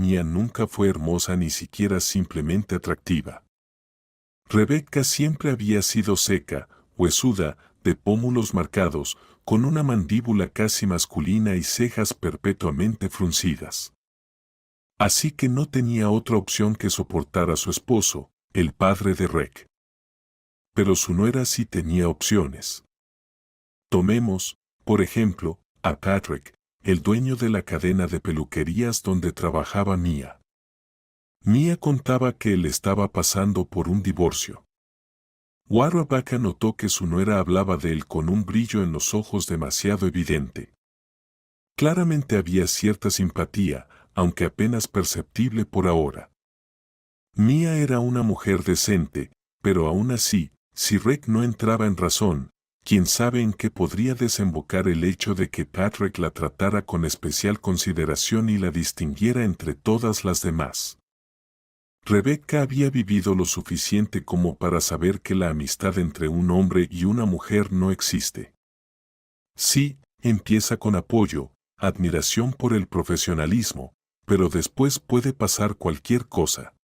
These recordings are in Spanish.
Mía nunca fue hermosa ni siquiera simplemente atractiva. Rebecca siempre había sido seca, huesuda, de pómulos marcados, con una mandíbula casi masculina y cejas perpetuamente fruncidas. Así que no tenía otra opción que soportar a su esposo, el padre de Rec. Pero su nuera sí tenía opciones. Tomemos, por ejemplo, a Patrick, el dueño de la cadena de peluquerías donde trabajaba Mia. Mia contaba que él estaba pasando por un divorcio. Rebecca notó que su nuera hablaba de él con un brillo en los ojos demasiado evidente. Claramente había cierta simpatía, aunque apenas perceptible por ahora. Mia era una mujer decente, pero aún así, si Rec no entraba en razón, quién sabe en qué podría desembocar el hecho de que Patrick la tratara con especial consideración y la distinguiera entre todas las demás. Rebecca había vivido lo suficiente como para saber que la amistad entre un hombre y una mujer no existe. Sí, empieza con apoyo, admiración por el profesionalismo, pero después puede pasar cualquier cosa.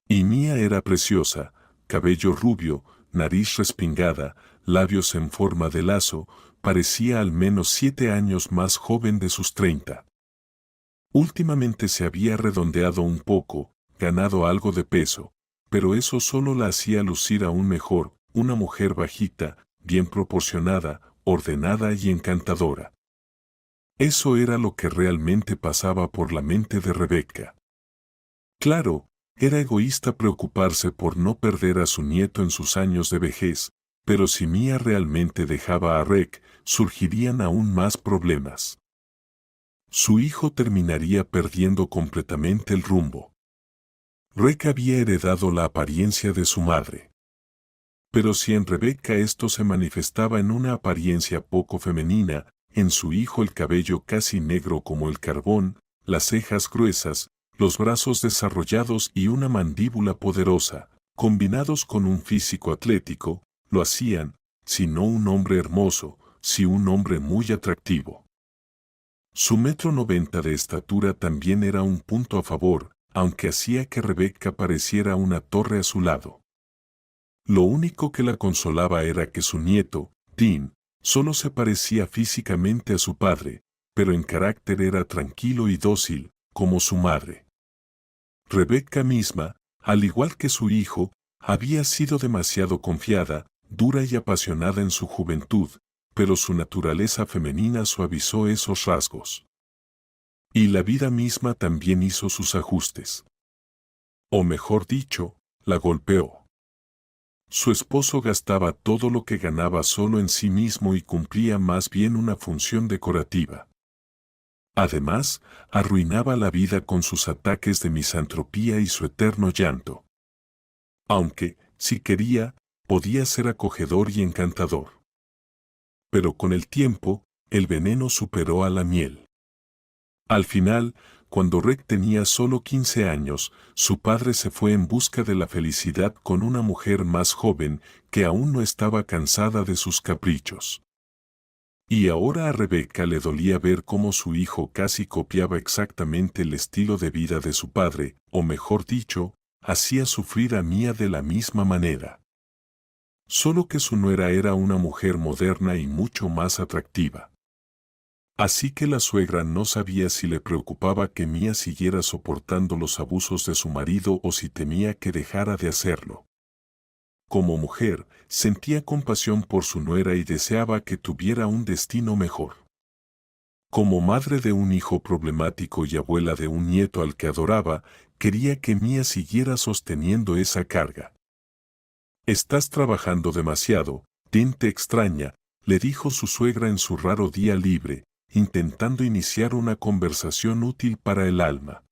Y Mia era preciosa, cabello rubio, nariz respingada, labios en forma de lazo, parecía al menos 7 años más joven de sus 30. Últimamente se había redondeado un poco, ganado algo de peso, pero eso solo la hacía lucir aún mejor, una mujer bajita, bien proporcionada, ordenada y encantadora. Eso era lo que realmente pasaba por la mente de Rebecca. Claro, era egoísta preocuparse por no perder a su nieto en sus años de vejez, pero si Mia realmente dejaba a Rec, surgirían aún más problemas. Su hijo terminaría perdiendo completamente el rumbo. Rec había heredado la apariencia de su madre. Pero si en Rebecca esto se manifestaba en una apariencia poco femenina, en su hijo el cabello casi negro como el carbón, las cejas gruesas, los brazos desarrollados y una mandíbula poderosa, combinados con un físico atlético, lo hacían, si no un hombre hermoso, si un hombre muy atractivo. Su 1,90 m de estatura también era un punto a favor, aunque hacía que Rebecca pareciera una torre a su lado. Lo único que la consolaba era que su nieto, Dean, solo se parecía físicamente a su padre, pero en carácter era tranquilo y dócil, como su madre. Rebecca misma, al igual que su hijo, había sido demasiado confiada, dura y apasionada en su juventud, pero su naturaleza femenina suavizó esos rasgos. Y la vida misma también hizo sus ajustes. O mejor dicho, la golpeó. Su esposo gastaba todo lo que ganaba solo en sí mismo y cumplía más bien una función decorativa. Además, arruinaba la vida con sus ataques de misantropía y su eterno llanto. Aunque, si quería, podía ser acogedor y encantador. Pero con el tiempo, el veneno superó a la miel. Al final, cuando Rec tenía solo 15 años, su padre se fue en busca de la felicidad con una mujer más joven que aún no estaba cansada de sus caprichos. Y ahora a Rebecca le dolía ver cómo su hijo casi copiaba exactamente el estilo de vida de su padre, o mejor dicho, hacía sufrir a Mia de la misma manera. Solo que su nuera era una mujer moderna y mucho más atractiva. Así que la suegra no sabía si le preocupaba que Mia siguiera soportando los abusos de su marido o si temía que dejara de hacerlo. Como mujer, sentía compasión por su nuera y deseaba que tuviera un destino mejor. Como madre de un hijo problemático y abuela de un nieto al que adoraba, quería que Mia siguiera sosteniendo esa carga. «Estás trabajando demasiado, Dean te extraña», le dijo su suegra en su raro día libre, intentando iniciar una conversación útil para el alma.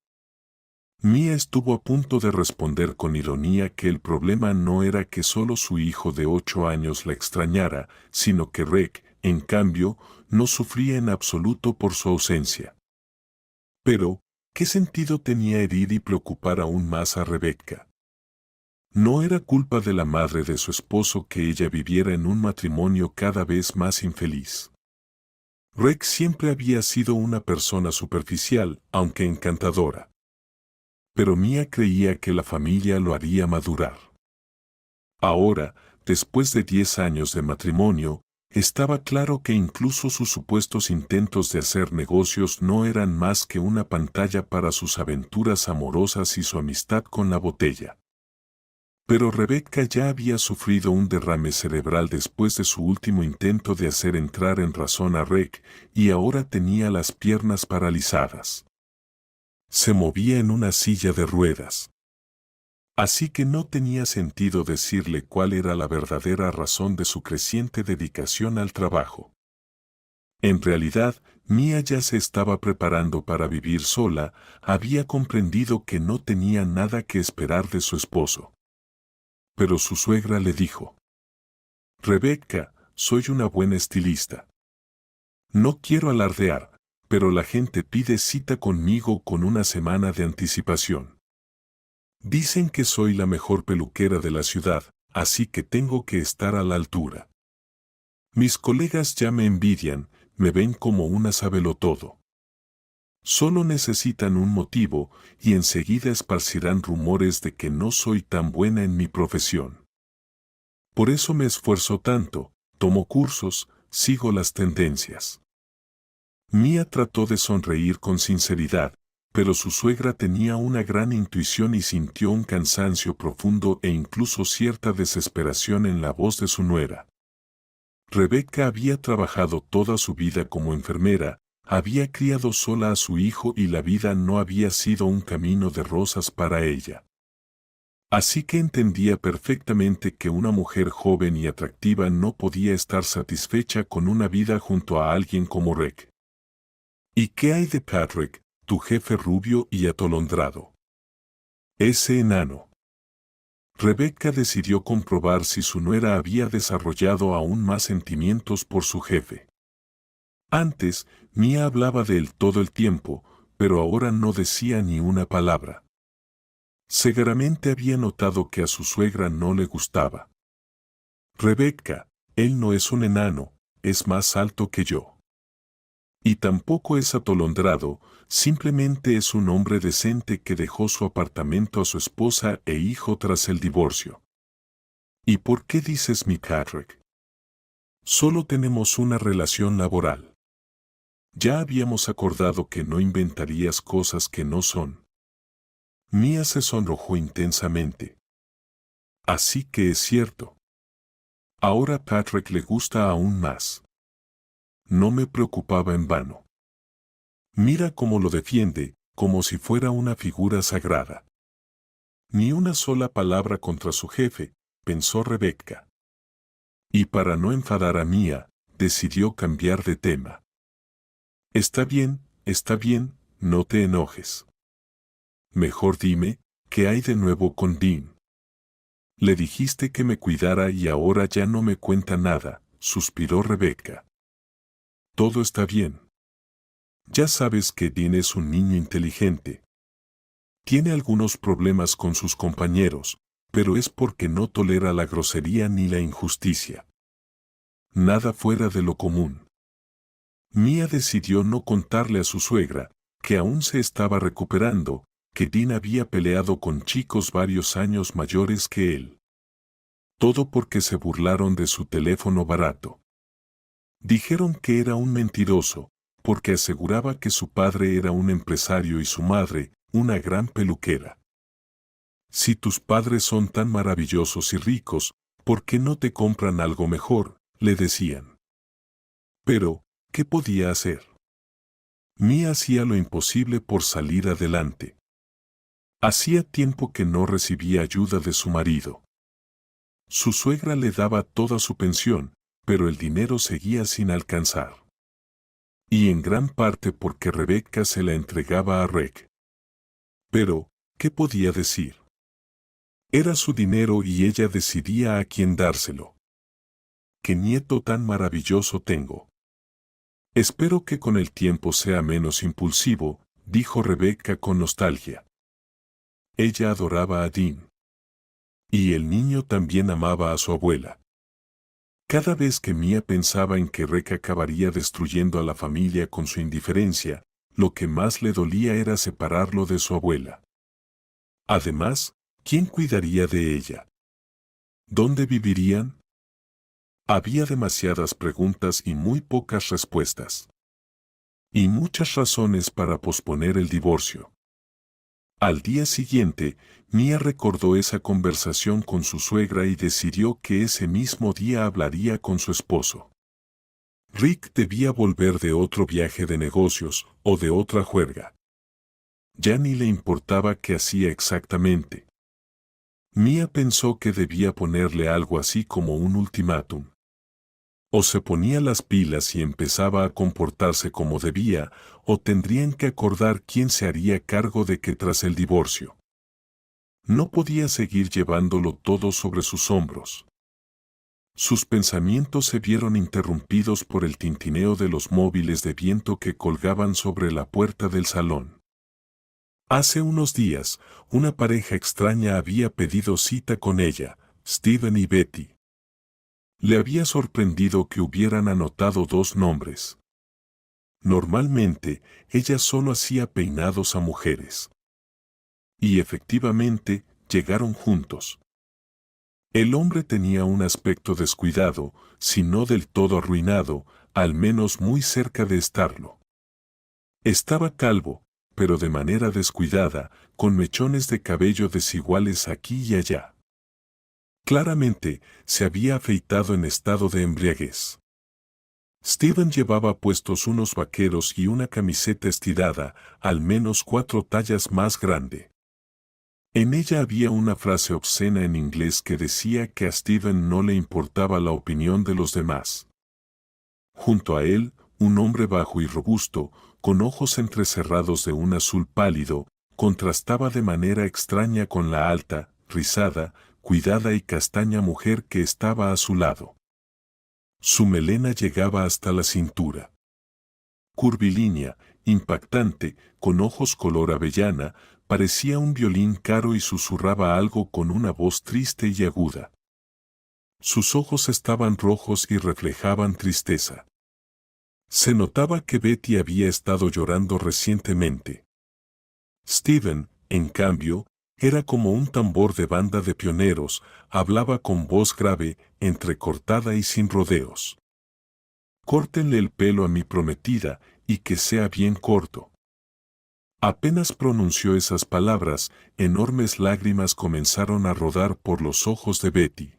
Mia estuvo a punto de responder con ironía que el problema no era que solo su hijo de 8 años la extrañara, sino que Rec, en cambio, no sufría en absoluto por su ausencia. Pero, ¿qué sentido tenía herir y preocupar aún más a Rebecca? No era culpa de la madre de su esposo que ella viviera en un matrimonio cada vez más infeliz. Rec siempre había sido una persona superficial, aunque encantadora. pero Mia creía que la familia lo haría madurar. Ahora, después de 10 años de matrimonio, estaba claro que incluso sus supuestos intentos de hacer negocios no eran más que una pantalla para sus aventuras amorosas y su amistad con la botella. Pero Rebecca ya había sufrido un derrame cerebral después de su último intento de hacer entrar en razón a Rick, y ahora tenía las piernas paralizadas. Se movía en una silla de ruedas. Así que no tenía sentido decirle cuál era la verdadera razón de su creciente dedicación al trabajo. En realidad, Mia ya se estaba preparando para vivir sola, había comprendido que no tenía nada que esperar de su esposo. Pero su suegra le dijo: Rebecca, soy una buena estilista. No quiero alardear, pero la gente pide cita conmigo con una semana de anticipación. Dicen que soy la mejor peluquera de la ciudad, así que tengo que estar a la altura. Mis colegas ya me envidian, me ven como una sabelotodo. Solo necesitan un motivo y enseguida esparcirán rumores de que no soy tan buena en mi profesión. Por eso me esfuerzo tanto, tomo cursos, sigo las tendencias. Mia trató de sonreír con sinceridad, pero su suegra tenía una gran intuición y sintió un cansancio profundo e incluso cierta desesperación en la voz de su nuera. Rebecca había trabajado toda su vida como enfermera, había criado sola a su hijo y la vida no había sido un camino de rosas para ella. Así que entendía perfectamente que una mujer joven y atractiva no podía estar satisfecha con una vida junto a alguien como Rick. ¿Y qué hay de Patrick, tu jefe rubio y atolondrado? Ese enano. Rebecca decidió comprobar si su nuera había desarrollado aún más sentimientos por su jefe. Antes, Mia hablaba de él todo el tiempo, pero ahora no decía ni una palabra. Seguramente había notado que a su suegra no le gustaba. Rebecca, él no es un enano, es más alto que yo. Y tampoco es atolondrado, simplemente es un hombre decente que dejó su apartamento a su esposa e hijo tras el divorcio. ¿Y por qué dices mi Patrick? Solo tenemos una relación laboral. Ya habíamos acordado que no inventarías cosas que no son. Mia se sonrojó intensamente. Así que es cierto. Ahora Patrick le gusta aún más. No me preocupaba en vano. Mira cómo lo defiende, como si fuera una figura sagrada. Ni una sola palabra contra su jefe, pensó Rebecca. Y para no enfadar a Mia, decidió cambiar de tema. Está bien, no te enojes. Mejor dime, ¿qué hay de nuevo con Dean? Le dijiste que me cuidara y ahora ya no me cuenta nada, suspiró Rebecca. Todo está bien. Ya sabes que Dean es un niño inteligente. Tiene algunos problemas con sus compañeros, pero es porque no tolera la grosería ni la injusticia. Nada fuera de lo común. Mia decidió no contarle a su suegra, que aún se estaba recuperando, que Dean había peleado con chicos varios años mayores que él. Todo porque se burlaron de su teléfono barato. Dijeron que era un mentiroso, porque aseguraba que su padre era un empresario y su madre, una gran peluquera. Si tus padres son tan maravillosos y ricos, ¿por qué no te compran algo mejor?, le decían. Pero, ¿qué podía hacer? Mia hacía lo imposible por salir adelante. Hacía tiempo que no recibía ayuda de su marido. Su suegra le daba toda su pensión, pero el dinero seguía sin alcanzar. Y en gran parte porque Rebecca se la entregaba a Rick. Pero, ¿qué podía decir? Era su dinero y ella decidía a quién dárselo. ¡Qué nieto tan maravilloso tengo! Espero que con el tiempo sea menos impulsivo, dijo Rebecca con nostalgia. Ella adoraba a Dean. Y el niño también amaba a su abuela. Cada vez que Mia pensaba en que Rick acabaría destruyendo a la familia con su indiferencia, lo que más le dolía era separarlo de su abuela. Además, ¿quién cuidaría de ella? ¿Dónde vivirían? Había demasiadas preguntas y muy pocas respuestas. Y muchas razones para posponer el divorcio. Al día siguiente, Mia recordó esa conversación con su suegra y decidió que ese mismo día hablaría con su esposo. Rick debía volver de otro viaje de negocios o de otra juerga. Ya ni le importaba qué hacía exactamente. Mia pensó que debía ponerle algo así como un ultimátum. O se ponía las pilas y empezaba a comportarse como debía, o tendrían que acordar quién se haría cargo de que tras el divorcio. No podía seguir llevándolo todo sobre sus hombros. Sus pensamientos se vieron interrumpidos por el tintineo de los móviles de viento que colgaban sobre la puerta del salón. Hace unos días, una pareja extraña había pedido cita con ella, Steven y Betty. Le había sorprendido que hubieran anotado 2 nombres. Normalmente, ella solo hacía peinados a mujeres. Y efectivamente, llegaron juntos. El hombre tenía un aspecto descuidado, si no del todo arruinado, al menos muy cerca de estarlo. Estaba calvo, pero de manera descuidada, con mechones de cabello desiguales aquí y allá. Claramente, se había afeitado en estado de embriaguez. Steven llevaba puestos unos vaqueros y una camiseta estirada, al menos 4 tallas más grande. En ella había una frase obscena en inglés que decía que a Steven no le importaba la opinión de los demás. Junto a él, un hombre bajo y robusto, con ojos entrecerrados de un azul pálido, contrastaba de manera extraña con la alta, rizada, cuidada y castaña mujer que estaba a su lado. Su melena llegaba hasta la cintura. Curvilínea, impactante, con ojos color avellana, parecía un violín caro y susurraba algo con una voz triste y aguda. Sus ojos estaban rojos y reflejaban tristeza. Se notaba que Betty había estado llorando recientemente. Steven, en cambio, era como un tambor de banda de pioneros, hablaba con voz grave, entrecortada y sin rodeos. Córtenle el pelo a mi prometida, y que sea bien corto. Apenas pronunció esas palabras, enormes lágrimas comenzaron a rodar por los ojos de Betty.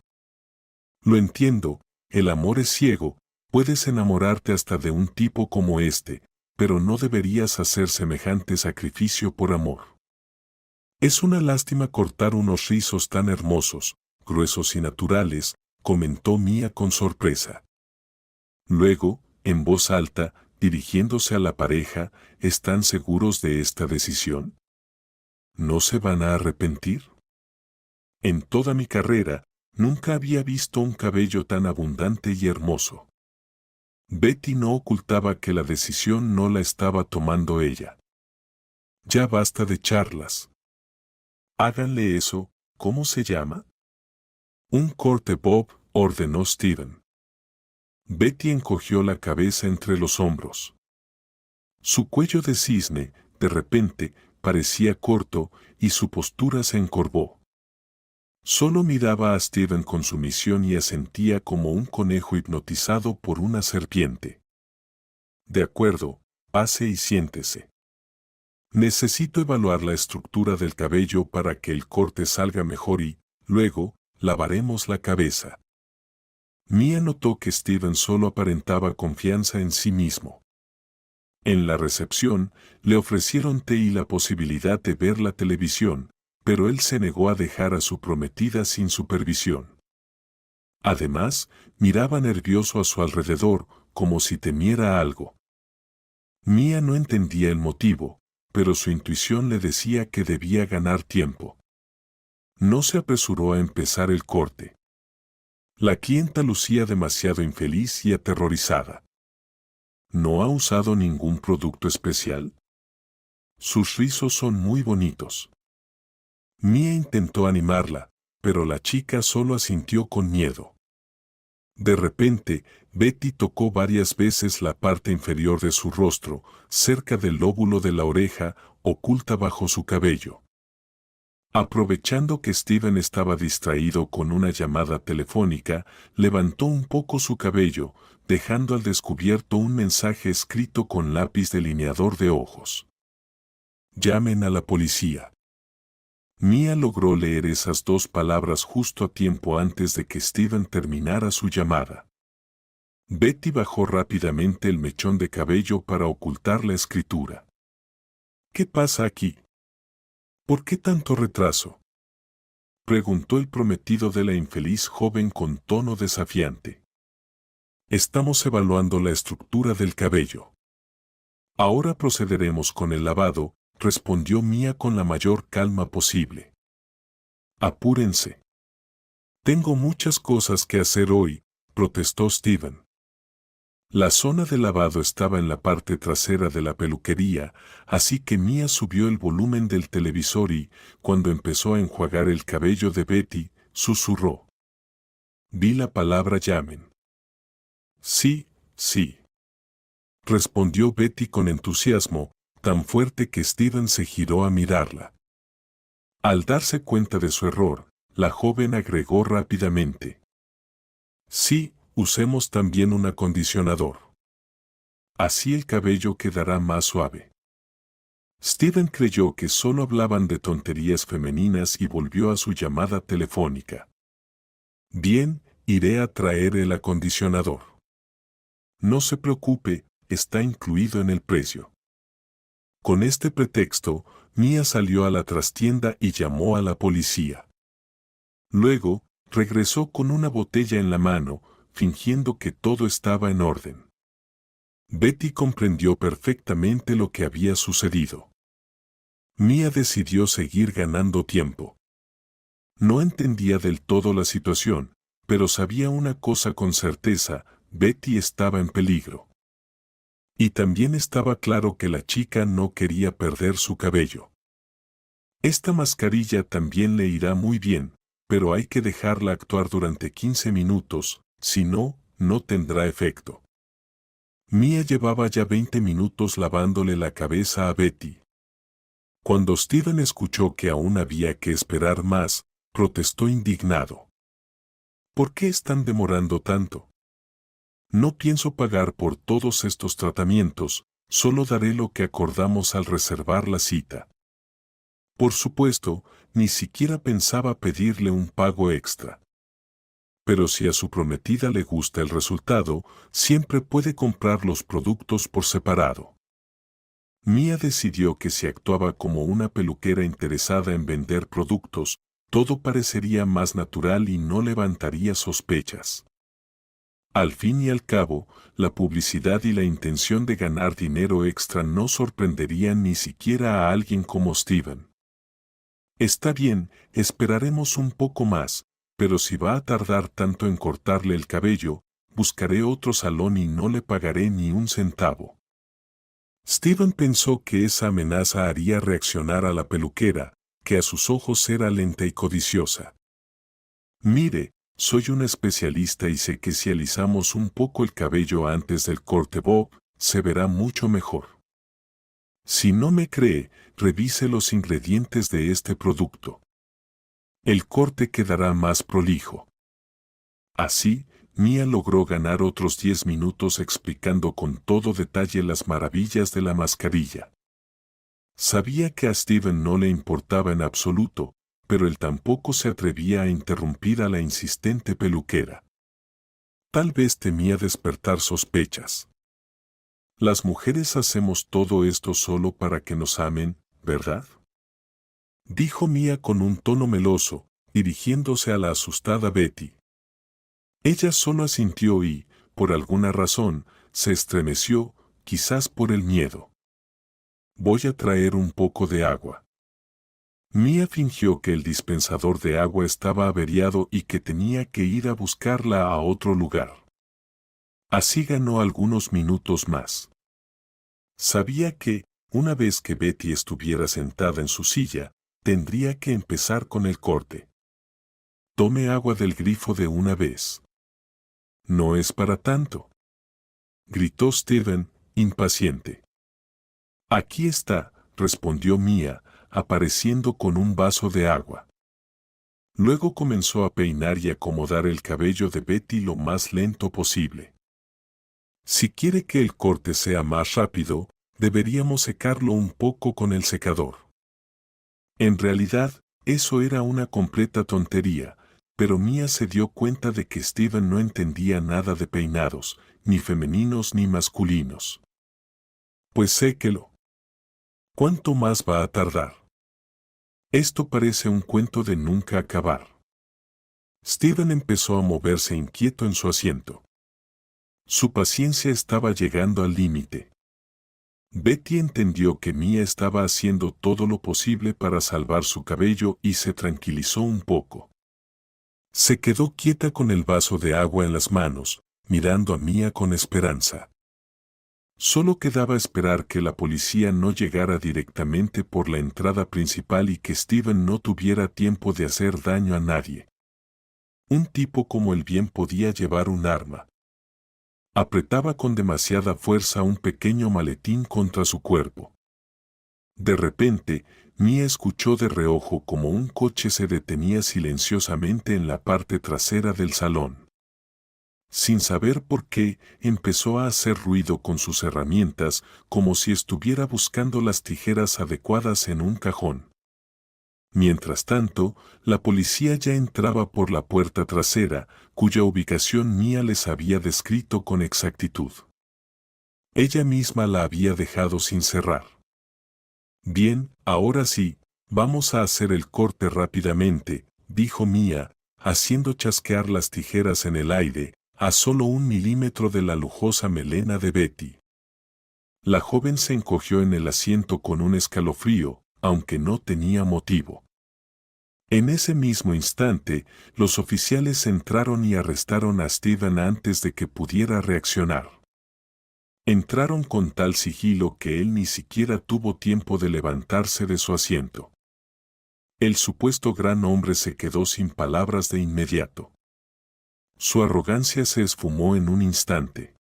Lo entiendo, el amor es ciego, puedes enamorarte hasta de un tipo como este, pero no deberías hacer semejante sacrificio por amor. Es una lástima cortar unos rizos tan hermosos, gruesos y naturales, comentó Mia con sorpresa. Luego, en voz alta, dirigiéndose a la pareja, ¿están seguros de esta decisión? ¿No se van a arrepentir? En toda mi carrera, nunca había visto un cabello tan abundante y hermoso. Betty no ocultaba que la decisión no la estaba tomando ella. Ya basta de charlas. Háganle eso, ¿cómo se llama? Un corte bob, ordenó Steven. Betty encogió la cabeza entre los hombros. Su cuello de cisne, de repente, parecía corto y su postura se encorvó. Solo miraba a Steven con sumisión y asentía como un conejo hipnotizado por una serpiente. De acuerdo, pase y siéntese. Necesito evaluar la estructura del cabello para que el corte salga mejor y, luego, lavaremos la cabeza. Mia notó que Steven solo aparentaba confianza en sí mismo. En la recepción, le ofrecieron té y la posibilidad de ver la televisión, pero él se negó a dejar a su prometida sin supervisión. Además, miraba nervioso a su alrededor, como si temiera algo. Mia no entendía el motivo, pero su intuición le decía que debía ganar tiempo. No se apresuró a empezar el corte. La clienta lucía demasiado infeliz y aterrorizada. ¿No ha usado ningún producto especial? Sus rizos son muy bonitos. Mia intentó animarla, pero la chica solo asintió con miedo. De repente, Betty tocó varias veces la parte inferior de su rostro, cerca del lóbulo de la oreja, oculta bajo su cabello. Aprovechando que Steven estaba distraído con una llamada telefónica, levantó un poco su cabello, dejando al descubierto un mensaje escrito con lápiz delineador de ojos. Llamen a la policía. Mia logró leer esas dos palabras justo a tiempo antes de que Steven terminara su llamada. Betty bajó rápidamente el mechón de cabello para ocultar la escritura. ¿Qué pasa aquí? ¿Por qué tanto retraso?, preguntó el prometido de la infeliz joven con tono desafiante. Estamos evaluando la estructura del cabello. Ahora procederemos con el lavado, respondió Mia con la mayor calma posible. Apúrense. Tengo muchas cosas que hacer hoy, protestó Steven. La zona de lavado estaba en la parte trasera de la peluquería, así que Mia subió el volumen del televisor y, cuando empezó a enjuagar el cabello de Betty, susurró. Vi la palabra llamen. Sí, sí, respondió Betty con entusiasmo, tan fuerte que Steven se giró a mirarla. Al darse cuenta de su error, la joven agregó rápidamente. Sí, usemos también un acondicionador. Así el cabello quedará más suave. Steven creyó que solo hablaban de tonterías femeninas y volvió a su llamada telefónica. Bien, iré a traer el acondicionador. No se preocupe, está incluido en el precio. Con este pretexto, Mia salió a la trastienda y llamó a la policía. Luego, regresó con una botella en la mano, fingiendo que todo estaba en orden. Betty comprendió perfectamente lo que había sucedido. Mia decidió seguir ganando tiempo. No entendía del todo la situación, pero sabía una cosa con certeza: Betty estaba en peligro. Y también estaba claro que la chica no quería perder su cabello. Esta mascarilla también le irá muy bien, pero hay que dejarla actuar durante 15 minutos, si no, no tendrá efecto. Mia llevaba ya 20 minutos lavándole la cabeza a Betty. Cuando Steven escuchó que aún había que esperar más, protestó indignado. ¿Por qué están demorando tanto? No pienso pagar por todos estos tratamientos, solo daré lo que acordamos al reservar la cita. Por supuesto, ni siquiera pensaba pedirle un pago extra. Pero si a su prometida le gusta el resultado, siempre puede comprar los productos por separado. Mia decidió que si actuaba como una peluquera interesada en vender productos, todo parecería más natural y no levantaría sospechas. Al fin y al cabo, la publicidad y la intención de ganar dinero extra no sorprenderían ni siquiera a alguien como Steven. Está bien, esperaremos un poco más, pero si va a tardar tanto en cortarle el cabello, buscaré otro salón y no le pagaré ni un centavo. Steven pensó que esa amenaza haría reaccionar a la peluquera, que a sus ojos era lenta y codiciosa. Mire, soy un especialista y sé que si alisamos un poco el cabello antes del corte bob, se verá mucho mejor. Si no me cree, revise los ingredientes de este producto. El corte quedará más prolijo. Así, Mia logró ganar otros 10 minutos explicando con todo detalle las maravillas de la mascarilla. Sabía que a Steven no le importaba en absoluto, pero él tampoco se atrevía a interrumpir a la insistente peluquera. Tal vez temía despertar sospechas. Las mujeres hacemos todo esto solo para que nos amen, ¿verdad?, dijo Mia con un tono meloso, dirigiéndose a la asustada Betty. Ella solo asintió y, por alguna razón, se estremeció, quizás por el miedo. Voy a traer un poco de agua. Mia fingió que el dispensador de agua estaba averiado y que tenía que ir a buscarla a otro lugar. Así ganó algunos minutos más. Sabía que, una vez que Betty estuviera sentada en su silla, tendría que empezar con el corte. Tome agua del grifo de una vez. No es para tanto, gritó Steven, impaciente. Aquí está, respondió Mia, apareciendo con un vaso de agua. Luego comenzó a peinar y acomodar el cabello de Betty lo más lento posible. Si quiere que el corte sea más rápido, deberíamos secarlo un poco con el secador. En realidad, eso era una completa tontería, pero Mia se dio cuenta de que Steven no entendía nada de peinados, ni femeninos ni masculinos. Pues séquelo. ¿Cuánto más va a tardar? Esto parece un cuento de nunca acabar. Steven empezó a moverse inquieto en su asiento. Su paciencia estaba llegando al límite. Betty entendió que Mia estaba haciendo todo lo posible para salvar su cabello y se tranquilizó un poco. Se quedó quieta con el vaso de agua en las manos, mirando a Mia con esperanza. Solo quedaba esperar que la policía no llegara directamente por la entrada principal y que Steven no tuviera tiempo de hacer daño a nadie. Un tipo como él bien podía llevar un arma. Apretaba con demasiada fuerza un pequeño maletín contra su cuerpo. De repente, Mia escuchó de reojo como un coche se detenía silenciosamente en la parte trasera del salón. Sin saber por qué, empezó a hacer ruido con sus herramientas, como si estuviera buscando las tijeras adecuadas en un cajón. Mientras tanto, la policía ya entraba por la puerta trasera, cuya ubicación Mia les había descrito con exactitud. Ella misma la había dejado sin cerrar. Bien, ahora sí, vamos a hacer el corte rápidamente, dijo Mia, haciendo chasquear las tijeras en el aire, a solo 1 milímetro de la lujosa melena de Betty. La joven se encogió en el asiento con un escalofrío, aunque no tenía motivo. En ese mismo instante, los oficiales entraron y arrestaron a Steven antes de que pudiera reaccionar. Entraron con tal sigilo que él ni siquiera tuvo tiempo de levantarse de su asiento. El supuesto gran hombre se quedó sin palabras de inmediato. Su arrogancia se esfumó en un instante.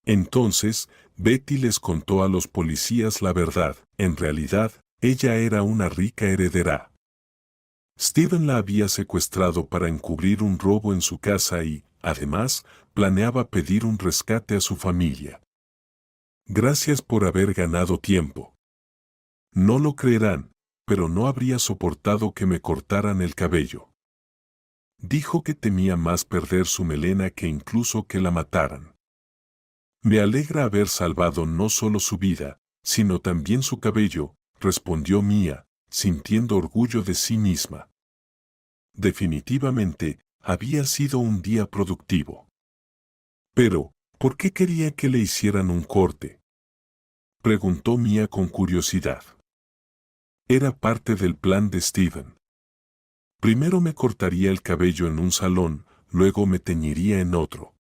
Entonces, Betty les contó a los policías la verdad. En realidad, ella era una rica heredera. Steven la había secuestrado para encubrir un robo en su casa y, además, planeaba pedir un rescate a su familia. Gracias por haber ganado tiempo. No lo creerán, pero no habría soportado que me cortaran el cabello. Dijo que temía más perder su melena que incluso que la mataran. Me alegra haber salvado no solo su vida, sino también su cabello, respondió Mia, sintiendo orgullo de sí misma. Definitivamente, había sido un día productivo. Pero, ¿por qué quería que le hicieran un corte? Preguntó Mia con curiosidad. Era parte del plan de Steven. Primero me cortaría el cabello en un salón, luego me teñiría en otro.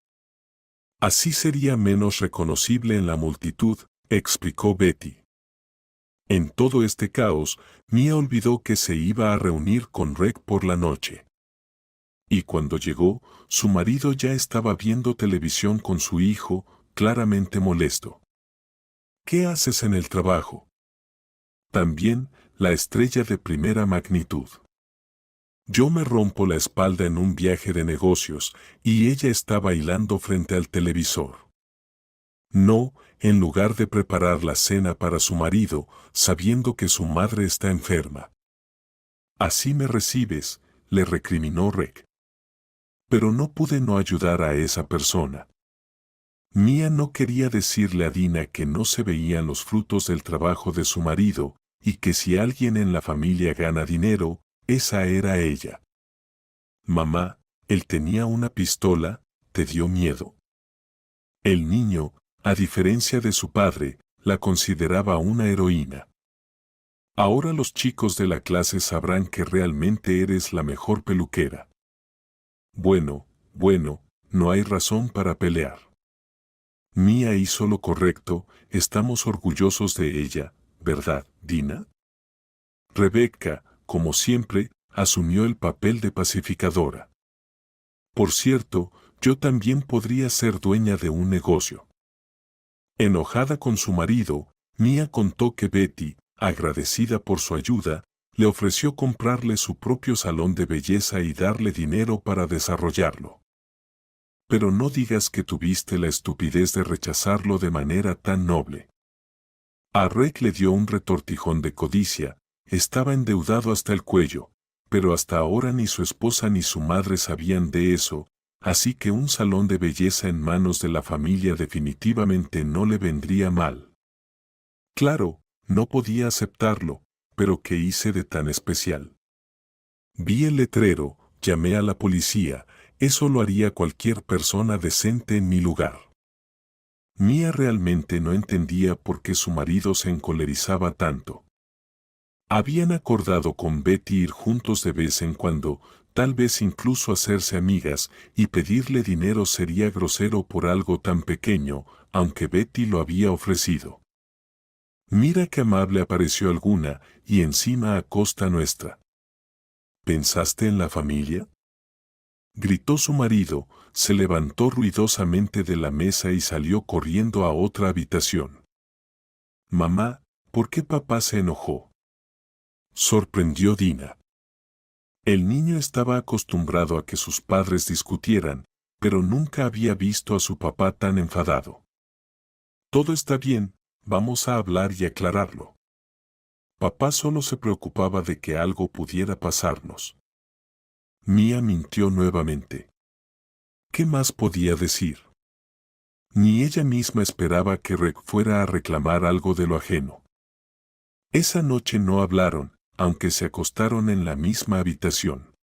Así sería menos reconocible en la multitud, explicó Betty. En todo este caos, Mia olvidó que se iba a reunir con Reg por la noche. Y cuando llegó, su marido ya estaba viendo televisión con su hijo, claramente molesto. ¿Qué haces en el trabajo? También, la estrella de primera magnitud. Yo me rompo la espalda en un viaje de negocios, y ella está bailando frente al televisor. No, en lugar de preparar la cena para su marido, sabiendo que su madre está enferma. Así me recibes, le recriminó Reg. Pero no pude no ayudar a esa persona. Mia no quería decirle a Dina que no se veían los frutos del trabajo de su marido, y que si alguien en la familia gana dinero, esa era ella. Mamá, él tenía una pistola, ¿te dio miedo? El niño, a diferencia de su padre, la consideraba una heroína. Ahora los chicos de la clase sabrán que realmente eres la mejor peluquera. Bueno, no hay razón para pelear. Mia hizo lo correcto, estamos orgullosos de ella, ¿verdad, Dina? Rebecca, como siempre, asumió el papel de pacificadora. Por cierto, yo también podría ser dueña de un negocio. Enojada con su marido, Mia contó que Betty, agradecida por su ayuda, le ofreció comprarle su propio salón de belleza y darle dinero para desarrollarlo. Pero no digas que tuviste la estupidez de rechazarlo de manera tan noble. A Reg le dio un retortijón de codicia, estaba endeudado hasta el cuello, pero hasta ahora ni su esposa ni su madre sabían de eso, así que un salón de belleza en manos de la familia definitivamente no le vendría mal. Claro, no podía aceptarlo, pero ¿qué hice de tan especial? Vi el letrero, llamé a la policía, eso lo haría cualquier persona decente en mi lugar. Mia realmente no entendía por qué su marido se encolerizaba tanto. Habían acordado con Betty ir juntos de vez en cuando, tal vez incluso hacerse amigas, y pedirle dinero sería grosero por algo tan pequeño, aunque Betty lo había ofrecido. Mira qué amable apareció alguna, y encima a costa nuestra. ¿Pensaste en la familia? Gritó su marido, se levantó ruidosamente de la mesa y salió corriendo a otra habitación. Mamá, ¿por qué papá se enojó? Sorprendió Dina. El niño estaba acostumbrado a que sus padres discutieran, pero nunca había visto a su papá tan enfadado. Todo está bien, vamos a hablar y aclararlo. Papá solo se preocupaba de que algo pudiera pasarnos. Mia mintió nuevamente. ¿Qué más podía decir? Ni ella misma esperaba que Reg fuera a reclamar algo de lo ajeno. Esa noche no hablaron, aunque se acostaron en la misma habitación.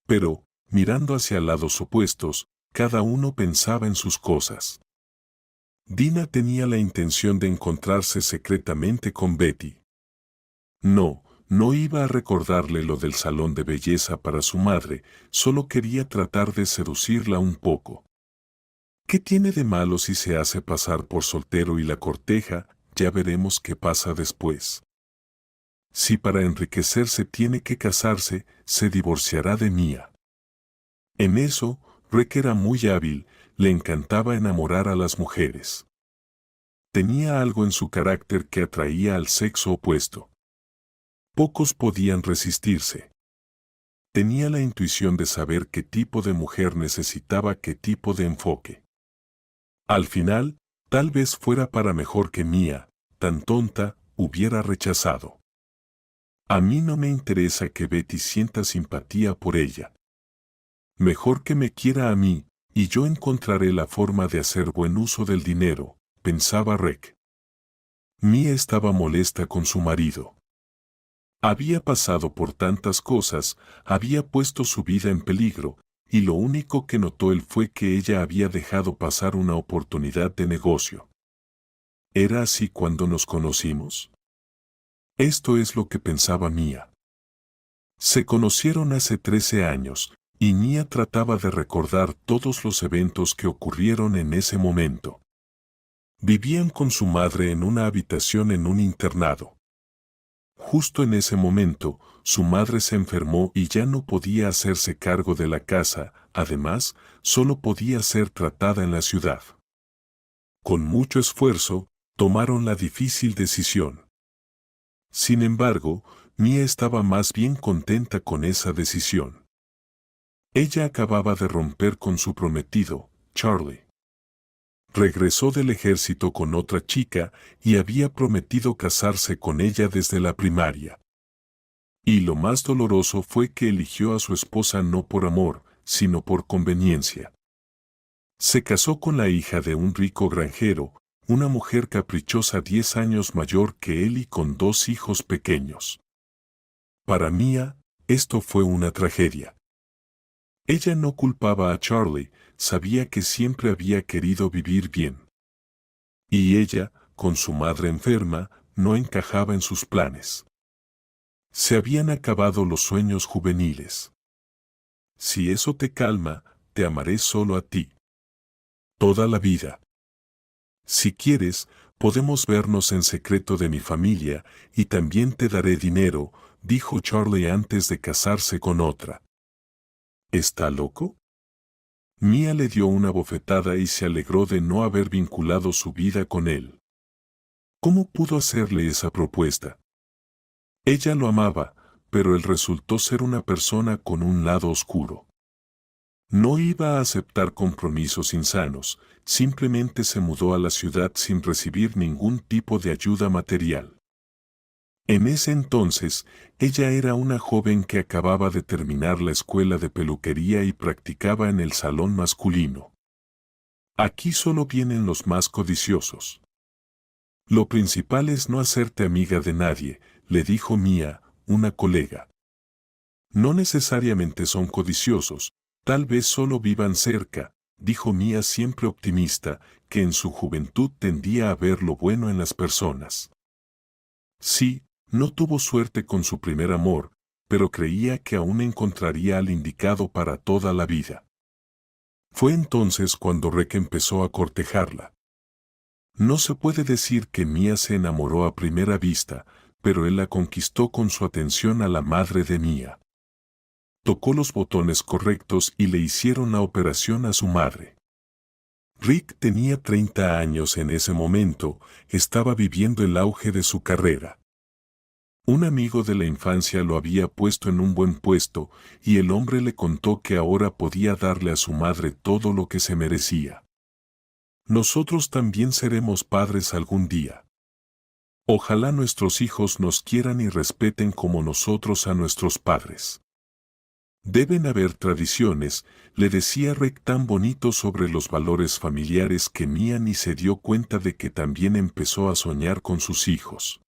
Pero, mirando hacia lados opuestos, cada uno pensaba en sus cosas. Dina tenía la intención de encontrarse secretamente con Betty. No iba a recordarle lo del salón de belleza para su madre, solo quería tratar de seducirla un poco. ¿Qué tiene de malo si se hace pasar por soltero y la corteja? Ya veremos qué pasa después. Si para enriquecerse tiene que casarse, se divorciará de Mia. En eso, Reg era muy hábil, le encantaba enamorar a las mujeres. Tenía algo en su carácter que atraía al sexo opuesto. Pocos podían resistirse. Tenía la intuición de saber qué tipo de mujer necesitaba qué tipo de enfoque. Al final, tal vez fuera para mejor que Mia, tan tonta, hubiera rechazado. A mí no me interesa que Betty sienta simpatía por ella. Mejor que me quiera a mí, y yo encontraré la forma de hacer buen uso del dinero, pensaba Reg. Mia estaba molesta con su marido. Había pasado por tantas cosas, había puesto su vida en peligro, y lo único que notó él fue que ella había dejado pasar una oportunidad de negocio. ¿Era así cuando nos conocimos? Esto es lo que pensaba Mia. Se conocieron hace 13 años, y Mia trataba de recordar todos los eventos que ocurrieron en ese momento. Vivían con su madre en una habitación en un internado. Justo en ese momento, su madre se enfermó y ya no podía hacerse cargo de la casa, además, solo podía ser tratada en la ciudad. Con mucho esfuerzo, tomaron la difícil decisión. Sin embargo, Mia estaba más bien contenta con esa decisión. Ella acababa de romper con su prometido, Charlie. Regresó del ejército con otra chica y había prometido casarse con ella desde la primaria. Y lo más doloroso fue que eligió a su esposa no por amor, sino por conveniencia. Se casó con la hija de un rico granjero, una mujer caprichosa 10 años mayor que él y con 2 hijos pequeños. Para Mia, esto fue una tragedia. Ella no culpaba a Charlie, sabía que siempre había querido vivir bien. Y ella, con su madre enferma, no encajaba en sus planes. Se habían acabado los sueños juveniles. Si eso te calma, te amaré solo a ti. Toda la vida. Si quieres, podemos vernos en secreto de mi familia, y también te daré dinero, dijo Charlie antes de casarse con otra. ¿Está loco? Mia le dio una bofetada y se alegró de no haber vinculado su vida con él. ¿Cómo pudo hacerle esa propuesta? Ella lo amaba, pero él resultó ser una persona con un lado oscuro. No iba a aceptar compromisos insanos, simplemente se mudó a la ciudad sin recibir ningún tipo de ayuda material. En ese entonces, ella era una joven que acababa de terminar la escuela de peluquería y practicaba en el salón masculino. Aquí solo vienen los más codiciosos. Lo principal es no hacerte amiga de nadie, le dijo Mia, una colega. No necesariamente son codiciosos, tal vez solo vivan cerca, dijo Mia siempre optimista, que en su juventud tendía a ver lo bueno en las personas. Sí, no tuvo suerte con su primer amor, pero creía que aún encontraría al indicado para toda la vida. Fue entonces cuando Rek empezó a cortejarla. No se puede decir que Mia se enamoró a primera vista, pero él la conquistó con su atención a la madre de Mia. Tocó los botones correctos y le hicieron la operación a su madre. Rick tenía 30 años en ese momento, estaba viviendo el auge de su carrera. Un amigo de la infancia lo había puesto en un buen puesto, y el hombre le contó que ahora podía darle a su madre todo lo que se merecía. Nosotros también seremos padres algún día. Ojalá nuestros hijos nos quieran y respeten como nosotros a nuestros padres. Deben haber tradiciones, le decía Rick tan bonito sobre los valores familiares que Mia ni se dio cuenta de que también empezó a soñar con sus hijos.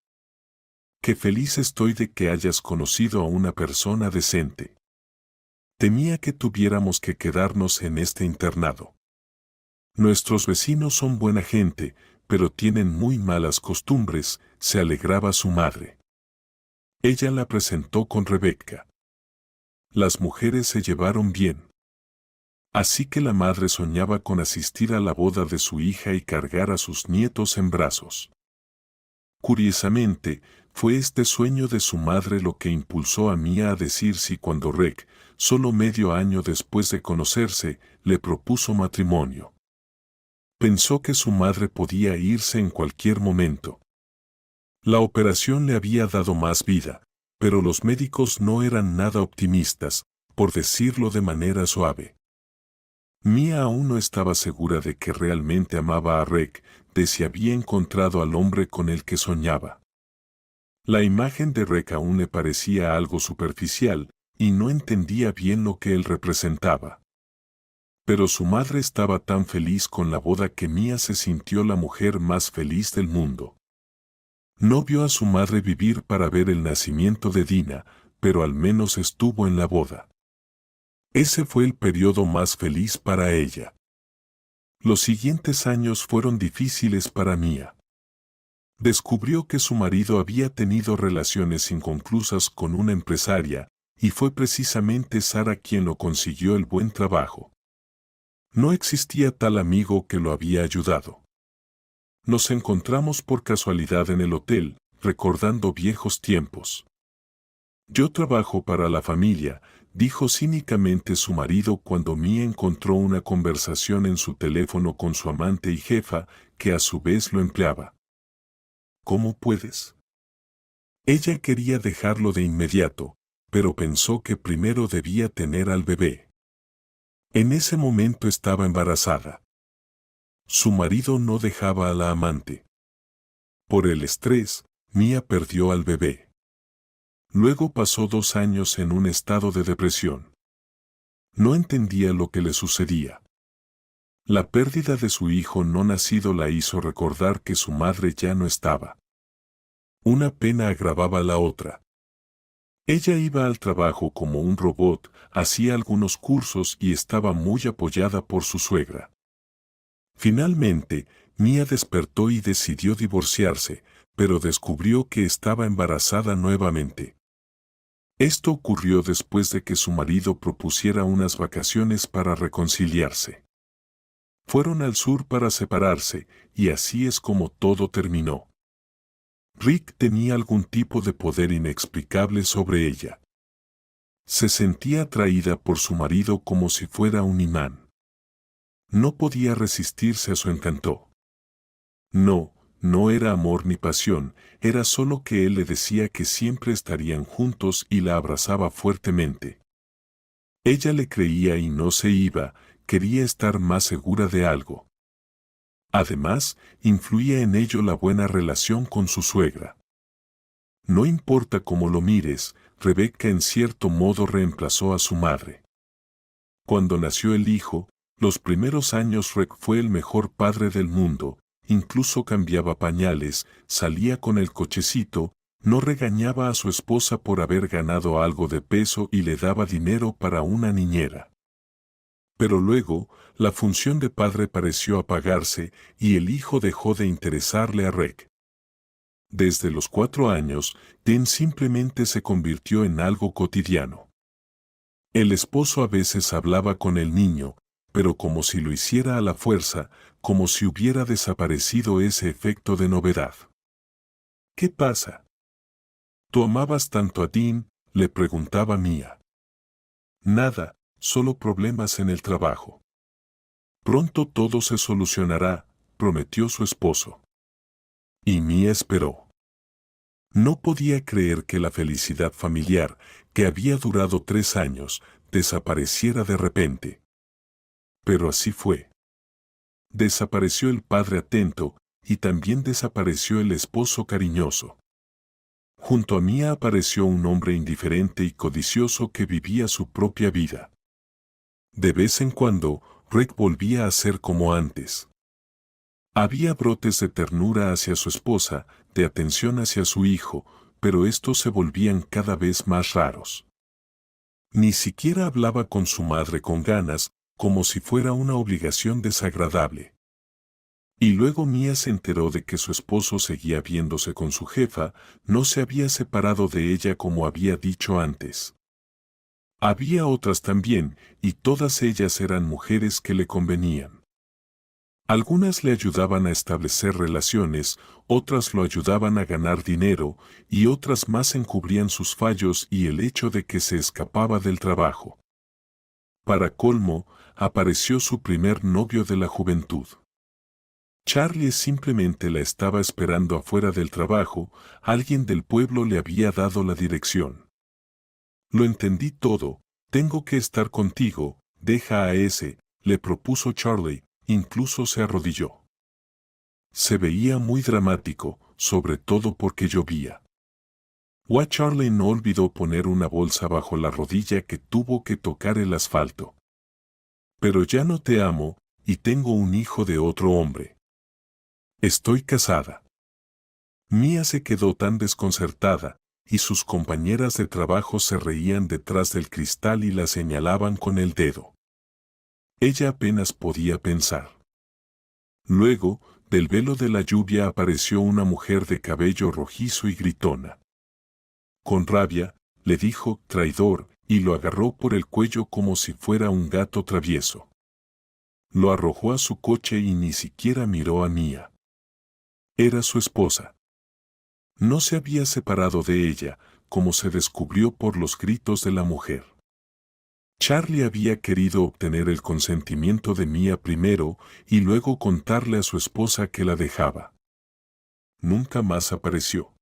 Qué feliz estoy de que hayas conocido a una persona decente. Temía que tuviéramos que quedarnos en este internado. Nuestros vecinos son buena gente, pero tienen muy malas costumbres, se alegraba su madre. Ella la presentó con Rebecca. Las mujeres se llevaron bien. Así que la madre soñaba con asistir a la boda de su hija y cargar a sus nietos en brazos. Curiosamente, fue este sueño de su madre lo que impulsó a Mia a decir sí cuando Rek, solo medio año después de conocerse, le propuso matrimonio. Pensó que su madre podía irse en cualquier momento. La operación le había dado más vida, pero los médicos no eran nada optimistas, por decirlo de manera suave. Mia aún no estaba segura de que realmente amaba a Rek, de si había encontrado al hombre con el que soñaba. La imagen de Rek aún le parecía algo superficial, y no entendía bien lo que él representaba. Pero su madre estaba tan feliz con la boda que Mia se sintió la mujer más feliz del mundo. No vio a su madre vivir para ver el nacimiento de Dina, pero al menos estuvo en la boda. Ese fue el periodo más feliz para ella. Los siguientes años fueron difíciles para Mia. Descubrió que su marido había tenido relaciones inconclusas con una empresaria, y fue precisamente Sara quien lo consiguió el buen trabajo. No existía tal amigo que lo había ayudado. Nos encontramos por casualidad en el hotel, recordando viejos tiempos. Yo trabajo para la familia, dijo cínicamente su marido cuando Mia encontró una conversación en su teléfono con su amante y jefa, que a su vez lo empleaba. ¿Cómo puedes? Ella quería dejarlo de inmediato, pero pensó que primero debía tener al bebé. En ese momento estaba embarazada. Su marido no dejaba a la amante. Por el estrés, Mia perdió al bebé. Luego pasó 2 años en un estado de depresión. No entendía lo que le sucedía. La pérdida de su hijo no nacido la hizo recordar que su madre ya no estaba. Una pena agravaba la otra. Ella iba al trabajo como un robot, hacía algunos cursos y estaba muy apoyada por su suegra. Finalmente, Mia despertó y decidió divorciarse, pero descubrió que estaba embarazada nuevamente. Esto ocurrió después de que su marido propusiera unas vacaciones para reconciliarse. Fueron al sur para separarse, y así es como todo terminó. Rick tenía algún tipo de poder inexplicable sobre ella. Se sentía atraída por su marido como si fuera un imán. No podía resistirse a su encanto. No no era amor ni pasión, era solo que él le decía que siempre estarían juntos y la abrazaba fuertemente. Ella le creía y no se iba, quería estar más segura de algo. Además, influía en ello la buena relación con su suegra. No importa cómo lo mires, Rebecca en cierto modo reemplazó a su madre. Cuando nació el hijo, los primeros años Rick fue el mejor padre del mundo, incluso cambiaba pañales, salía con el cochecito, no regañaba a su esposa por haber ganado algo de peso y le daba dinero para una niñera. Pero luego, la función de padre pareció apagarse y el hijo dejó de interesarle a Rick. Desde los 4 años, Dean simplemente se convirtió en algo cotidiano. El esposo a veces hablaba con el niño, pero como si lo hiciera a la fuerza, como si hubiera desaparecido ese efecto de novedad. ¿Qué pasa? ¿Tú amabas tanto a Dean?, le preguntaba Mia. Nada, solo problemas en el trabajo. Pronto todo se solucionará, prometió su esposo. Y Mia esperó. No podía creer que la felicidad familiar, que había durado 3 años, desapareciera de repente. Pero así fue. Desapareció el padre atento, y también desapareció el esposo cariñoso. Junto a Mia apareció un hombre indiferente y codicioso que vivía su propia vida. De vez en cuando, Rick volvía a ser como antes. Había brotes de ternura hacia su esposa, de atención hacia su hijo, pero estos se volvían cada vez más raros. Ni siquiera hablaba con su madre con ganas, como si fuera una obligación desagradable. Y luego Mia se enteró de que su esposo seguía viéndose con su jefa, no se había separado de ella como había dicho antes. Había otras también, y todas ellas eran mujeres que le convenían. Algunas le ayudaban a establecer relaciones, otras lo ayudaban a ganar dinero, y otras más encubrían sus fallos y el hecho de que se escapaba del trabajo. Para colmo, apareció su primer novio de la juventud. Charlie simplemente la estaba esperando afuera del trabajo, alguien del pueblo le había dado la dirección. Lo entendí todo, tengo que estar contigo, deja a ese, le propuso Charlie, incluso se arrodilló. Se veía muy dramático, sobre todo porque llovía. Charlie no olvidó poner una bolsa bajo la rodilla que tuvo que tocar el asfalto. Pero ya no te amo, y tengo un hijo de otro hombre. Estoy casada. Mia se quedó tan desconcertada, y sus compañeras de trabajo se reían detrás del cristal y la señalaban con el dedo. Ella apenas podía pensar. Luego, del velo de la lluvia apareció una mujer de cabello rojizo y gritona. Con rabia, le dijo traidor y lo agarró por el cuello como si fuera un gato travieso. Lo arrojó a su coche y ni siquiera miró a Mia. Era su esposa. No se había separado de ella, como se descubrió por los gritos de la mujer. Charlie había querido obtener el consentimiento de Mia primero y luego contarle a su esposa que la dejaba. Nunca más apareció.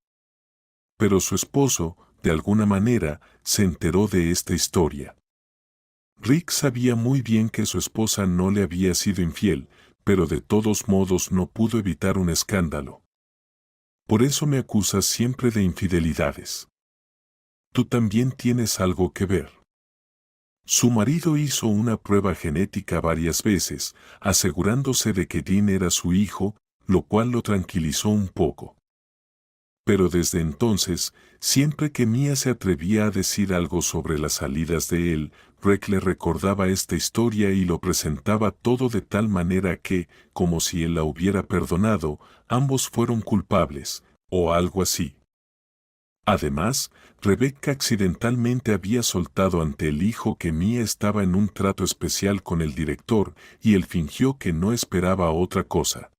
Pero su esposo, de alguna manera, se enteró de esta historia. Rick sabía muy bien que su esposa no le había sido infiel, pero de todos modos no pudo evitar un escándalo. Por eso me acusas siempre de infidelidades. Tú también tienes algo que ver. Su marido hizo una prueba genética varias veces, asegurándose de que Dean era su hijo, lo cual lo tranquilizó un poco. Pero desde entonces, siempre que Mia se atrevía a decir algo sobre las salidas de él, Rick le recordaba esta historia y lo presentaba todo de tal manera que, como si él la hubiera perdonado, ambos fueron culpables, o algo así. Además, Rebecca accidentalmente había soltado ante el hijo que Mia estaba en un trato especial con el director y él fingió que no esperaba otra cosa.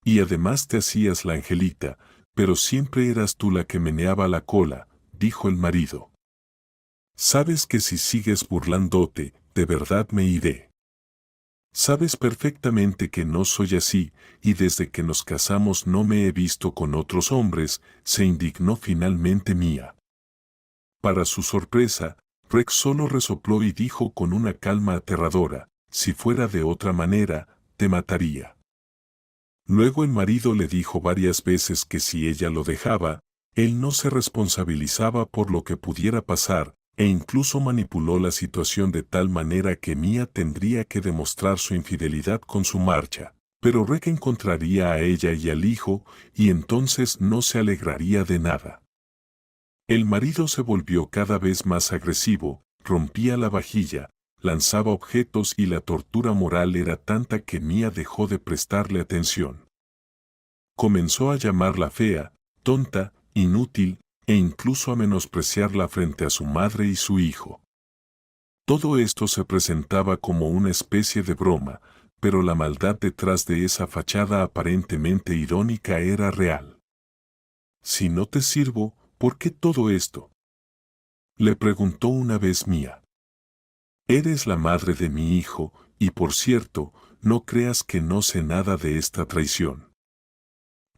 Y además te hacías la angelita, pero siempre eras tú la que meneaba la cola, dijo el marido. Sabes que si sigues burlándote, de verdad me iré. Sabes perfectamente que no soy así, y desde que nos casamos no me he visto con otros hombres, se indignó finalmente Mia. Para su sorpresa, Rex solo resopló y dijo con una calma aterradora, si fuera de otra manera, te mataría. Luego el marido le dijo varias veces que si ella lo dejaba, él no se responsabilizaba por lo que pudiera pasar, e incluso manipuló la situación de tal manera que Mia tendría que demostrar su infidelidad con su marcha, pero Rex encontraría a ella y al hijo, y entonces no se alegraría de nada. El marido se volvió cada vez más agresivo, rompía la vajilla, lanzaba objetos y la tortura moral era tanta que Mia dejó de prestarle atención. Comenzó a llamarla fea, tonta, inútil, e incluso a menospreciarla frente a su madre y su hijo. Todo esto se presentaba como una especie de broma, pero la maldad detrás de esa fachada aparentemente irónica era real. Si no te sirvo, ¿por qué todo esto? Le preguntó una vez Mia. Eres la madre de mi hijo, y por cierto, no creas que no sé nada de esta traición.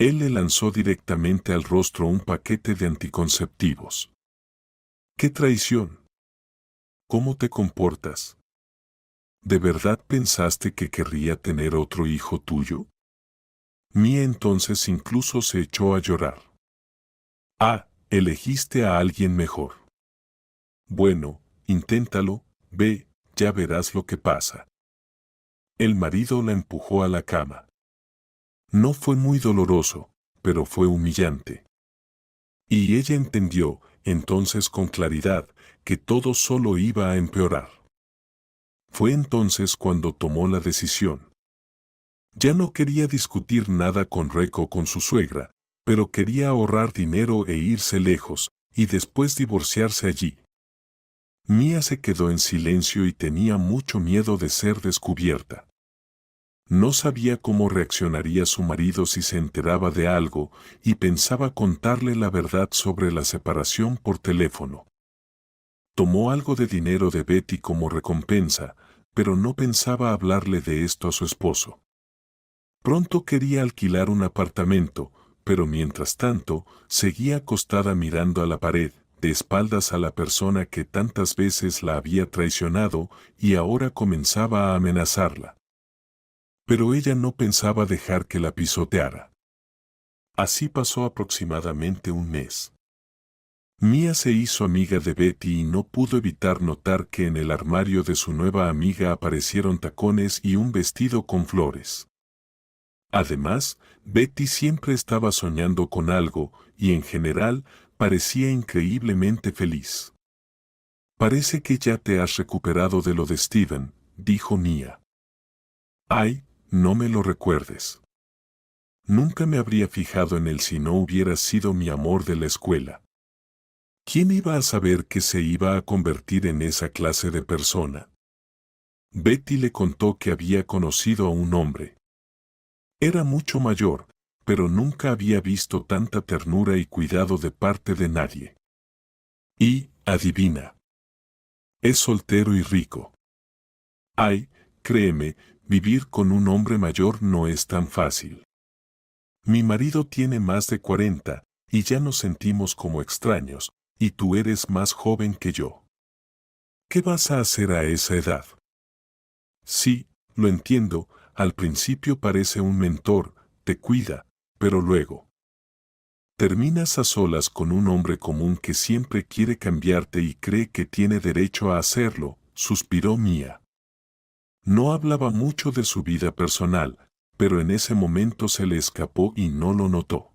Él le lanzó directamente al rostro un paquete de anticonceptivos. ¡Qué traición! ¿Cómo te comportas? ¿De verdad pensaste que querría tener otro hijo tuyo? Mia entonces incluso se echó a llorar. Ah, elegiste a alguien mejor. Bueno, inténtalo, ve, ya verás lo que pasa. El marido la empujó a la cama. No fue muy doloroso, pero fue humillante. Y ella entendió, entonces con claridad, que todo solo iba a empeorar. Fue entonces cuando tomó la decisión. Ya no quería discutir nada con Rex o con su suegra, pero quería ahorrar dinero e irse lejos, y después divorciarse allí. Mia se quedó en silencio y tenía mucho miedo de ser descubierta. No sabía cómo reaccionaría su marido si se enteraba de algo, y pensaba contarle la verdad sobre la separación por teléfono. Tomó algo de dinero de Betty como recompensa, pero no pensaba hablarle de esto a su esposo. Pronto quería alquilar un apartamento, pero mientras tanto, seguía acostada mirando a la pared, de espaldas a la persona que tantas veces la había traicionado y ahora comenzaba a amenazarla. Pero ella no pensaba dejar que la pisoteara. Así pasó aproximadamente un mes. Mia se hizo amiga de Betty y no pudo evitar notar que en el armario de su nueva amiga aparecieron tacones y un vestido con flores. Además, Betty siempre estaba soñando con algo y en general parecía increíblemente feliz. Parece que ya te has recuperado de lo de Steven, dijo Mia. Ay, no me lo recuerdes. Nunca me habría fijado en él si no hubiera sido mi amor de la escuela. ¿Quién iba a saber que se iba a convertir en esa clase de persona? Betty le contó que había conocido a un hombre. Era mucho mayor, pero nunca había visto tanta ternura y cuidado de parte de nadie. Y, adivina. Es soltero y rico. Ay, créeme, vivir con un hombre mayor no es tan fácil. Mi marido tiene más de 40, y ya nos sentimos como extraños, y tú eres más joven que yo. ¿Qué vas a hacer a esa edad? Sí, lo entiendo, al principio parece un mentor, te cuida, pero luego terminas a solas con un hombre común que siempre quiere cambiarte y cree que tiene derecho a hacerlo, suspiró Mia. No hablaba mucho de su vida personal, pero en ese momento se le escapó y no lo notó.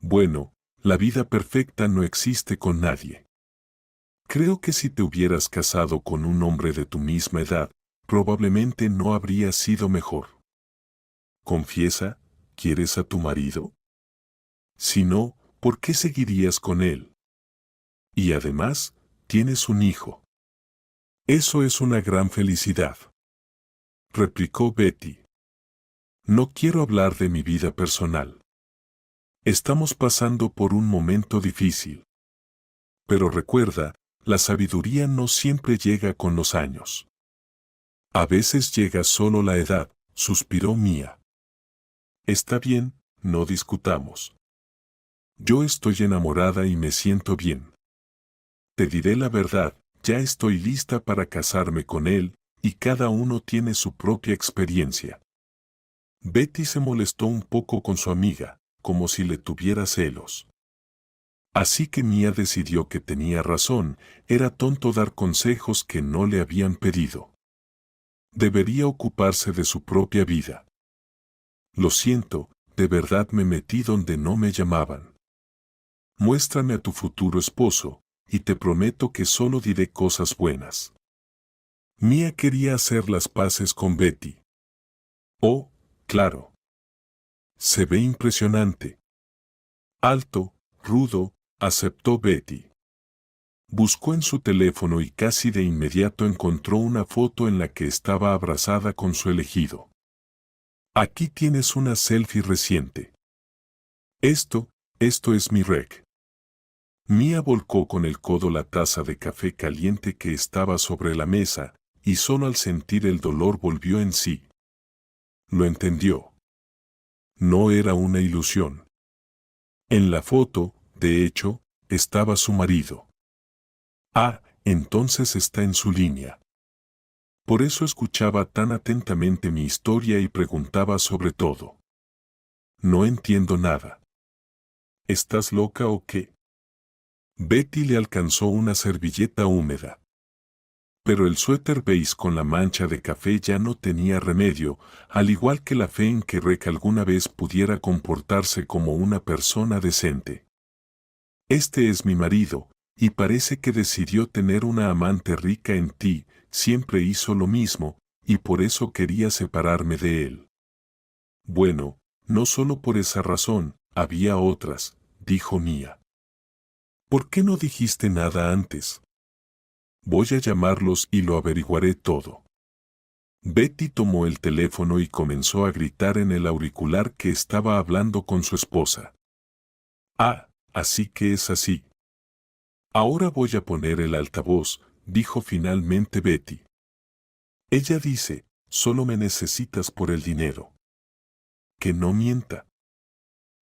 Bueno, la vida perfecta no existe con nadie. Creo que si te hubieras casado con un hombre de tu misma edad, probablemente no habría sido mejor. Confiesa, ¿quieres a tu marido? Si no, ¿por qué seguirías con él? Y además, tienes un hijo. Eso es una gran felicidad, replicó Betty. No quiero hablar de mi vida personal. Estamos pasando por un momento difícil. Pero recuerda, la sabiduría no siempre llega con los años. A veces llega solo la edad, suspiró Mía. Está bien, no discutamos. Yo estoy enamorada y me siento bien. Te diré la verdad, ya estoy lista para casarme con él, y cada uno tiene su propia experiencia. Betty se molestó un poco con su amiga, como si le tuviera celos. Así que Mía decidió que tenía razón, era tonto dar consejos que no le habían pedido. Debería ocuparse de su propia vida. Lo siento, de verdad me metí donde no me llamaban. Muéstrame a tu futuro esposo, y te prometo que solo diré cosas buenas. Mía quería hacer las paces con Betty. Oh, claro. Se ve impresionante. Alto, rudo, aceptó Betty. Buscó en su teléfono y casi de inmediato encontró una foto en la que estaba abrazada con su elegido. Aquí tienes una selfie reciente. Esto es mi rec. Mía volcó con el codo la taza de café caliente que estaba sobre la mesa, y solo al sentir el dolor volvió en sí. Lo entendió. No era una ilusión. En la foto, de hecho, estaba su marido. Ah, entonces está en su línea. Por eso escuchaba tan atentamente mi historia y preguntaba sobre todo. No entiendo nada. ¿Estás loca o qué? Betty le alcanzó una servilleta húmeda. Pero el suéter beige con la mancha de café ya no tenía remedio, al igual que la fe en que Rick alguna vez pudiera comportarse como una persona decente. Este es mi marido, y parece que decidió tener una amante rica en ti, siempre hizo lo mismo, y por eso quería separarme de él. Bueno, no solo por esa razón, había otras, dijo Mía. ¿Por qué no dijiste nada antes? Voy a llamarlos y lo averiguaré todo. Betty tomó el teléfono y comenzó a gritar en el auricular que estaba hablando con su esposa. Ah, así que es así. Ahora voy a poner el altavoz, dijo finalmente Betty. Ella dice, solo me necesitas por el dinero. Que no mienta.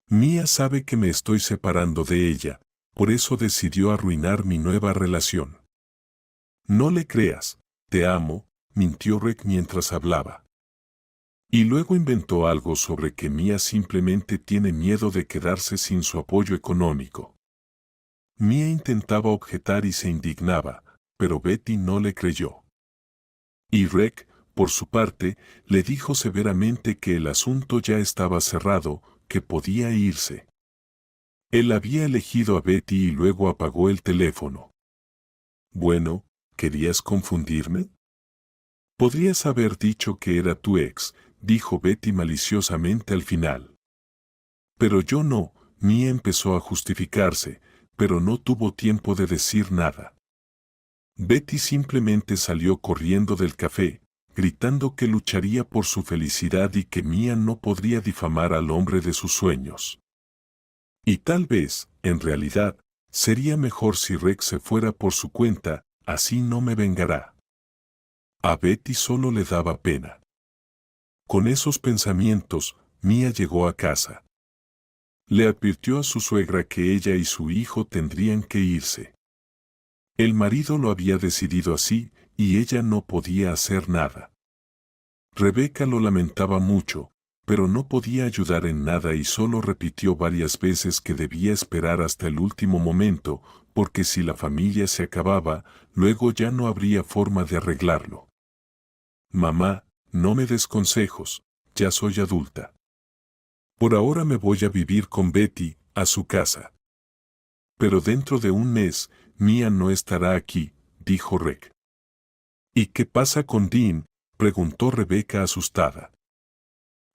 Mía sabe que me estoy separando de ella, por eso decidió arruinar mi nueva relación. No le creas, te amo, mintió Rick mientras hablaba. Y luego inventó algo sobre que Mía simplemente tiene miedo de quedarse sin su apoyo económico. Mía intentaba objetar y se indignaba, pero Betty no le creyó. Y Rick, por su parte, le dijo severamente que el asunto ya estaba cerrado, que podía irse. Él había elegido a Betty y luego apagó el teléfono. Bueno, ¿querías confundirme? Podrías haber dicho que era tu ex, dijo Betty maliciosamente al final. Pero yo no, Mía empezó a justificarse, pero no tuvo tiempo de decir nada. Betty simplemente salió corriendo del café, gritando que lucharía por su felicidad y que Mía no podría difamar al hombre de sus sueños. Y tal vez, en realidad, sería mejor si Rex se fuera por su cuenta, así no me vengará. A Betty solo le daba pena. Con esos pensamientos, Mía llegó a casa. Le advirtió a su suegra que ella y su hijo tendrían que irse. El marido lo había decidido así, y ella no podía hacer nada. Rebeca lo lamentaba mucho, pero no podía ayudar en nada y solo repitió varias veces que debía esperar hasta el último momento, porque si la familia se acababa, luego ya no habría forma de arreglarlo. Mamá, no me des consejos, ya soy adulta. Por ahora me voy a vivir con Betty, a su casa. Pero dentro de un mes, Mía no estará aquí, dijo Rick. ¿Y qué pasa con Dean?, preguntó Rebeca asustada.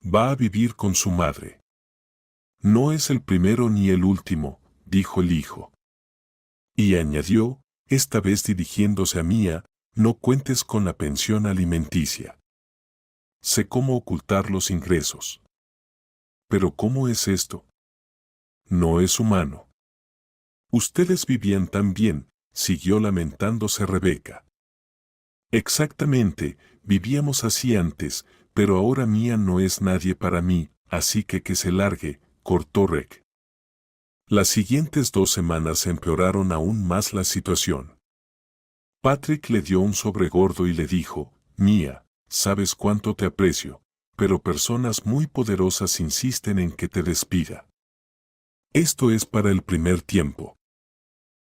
Va a vivir con su madre. No es el primero ni el último, dijo el hijo. Y añadió, esta vez dirigiéndose a Mía, no cuentes con la pensión alimenticia. Sé cómo ocultar los ingresos. Pero ¿cómo es esto? No es humano. Ustedes vivían tan bien, siguió lamentándose Rebeca. Exactamente, vivíamos así antes, pero ahora Mía no es nadie para mí, así que se largue, cortó Rick. Las siguientes 2 semanas empeoraron aún más la situación. Patrick le dio un sobre gordo y le dijo, Mía, sabes cuánto te aprecio, pero personas muy poderosas insisten en que te despida. Esto es para el primer tiempo.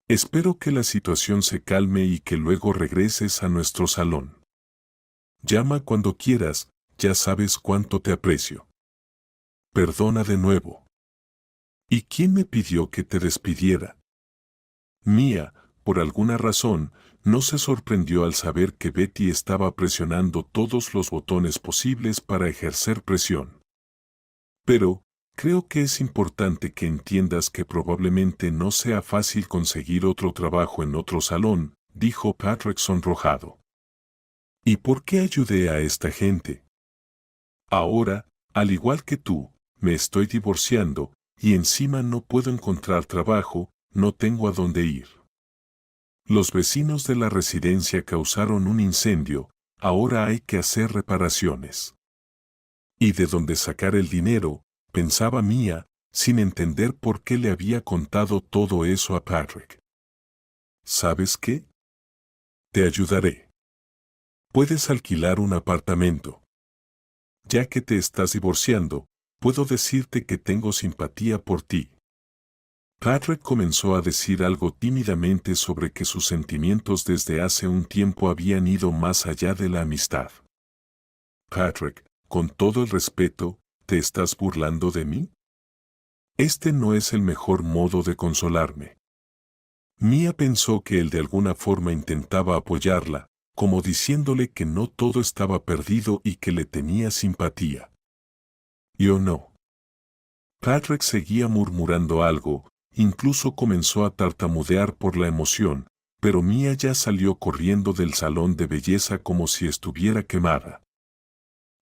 Espero que la situación se calme y que luego regreses a nuestro salón. Llama cuando quieras, ya sabes cuánto te aprecio. Perdona de nuevo. ¿Y quién me pidió que te despidiera? Mía, por alguna razón, no se sorprendió al saber que Betty estaba presionando todos los botones posibles para ejercer presión. Pero, creo que es importante que entiendas que probablemente no sea fácil conseguir otro trabajo en otro salón, dijo Patrick sonrojado. ¿Y por qué ayudé a esta gente? Ahora, al igual que tú, me estoy divorciando, y encima no puedo encontrar trabajo, no tengo a dónde ir. Los vecinos de la residencia causaron un incendio, ahora hay que hacer reparaciones. ¿Y de dónde sacar el dinero?, pensaba Mía, sin entender por qué le había contado todo eso a Patrick. ¿Sabes qué? Te ayudaré. Puedes alquilar un apartamento. Ya que te estás divorciando, puedo decirte que tengo simpatía por ti. Patrick comenzó a decir algo tímidamente sobre que sus sentimientos desde hace un tiempo habían ido más allá de la amistad. Patrick, con todo el respeto, ¿te estás burlando de mí? Este no es el mejor modo de consolarme. Mía pensó que él de alguna forma intentaba apoyarla, como diciéndole que no todo estaba perdido y que le tenía simpatía. Yo no. Patrick seguía murmurando algo, incluso comenzó a tartamudear por la emoción, pero Mía ya salió corriendo del salón de belleza como si estuviera quemada.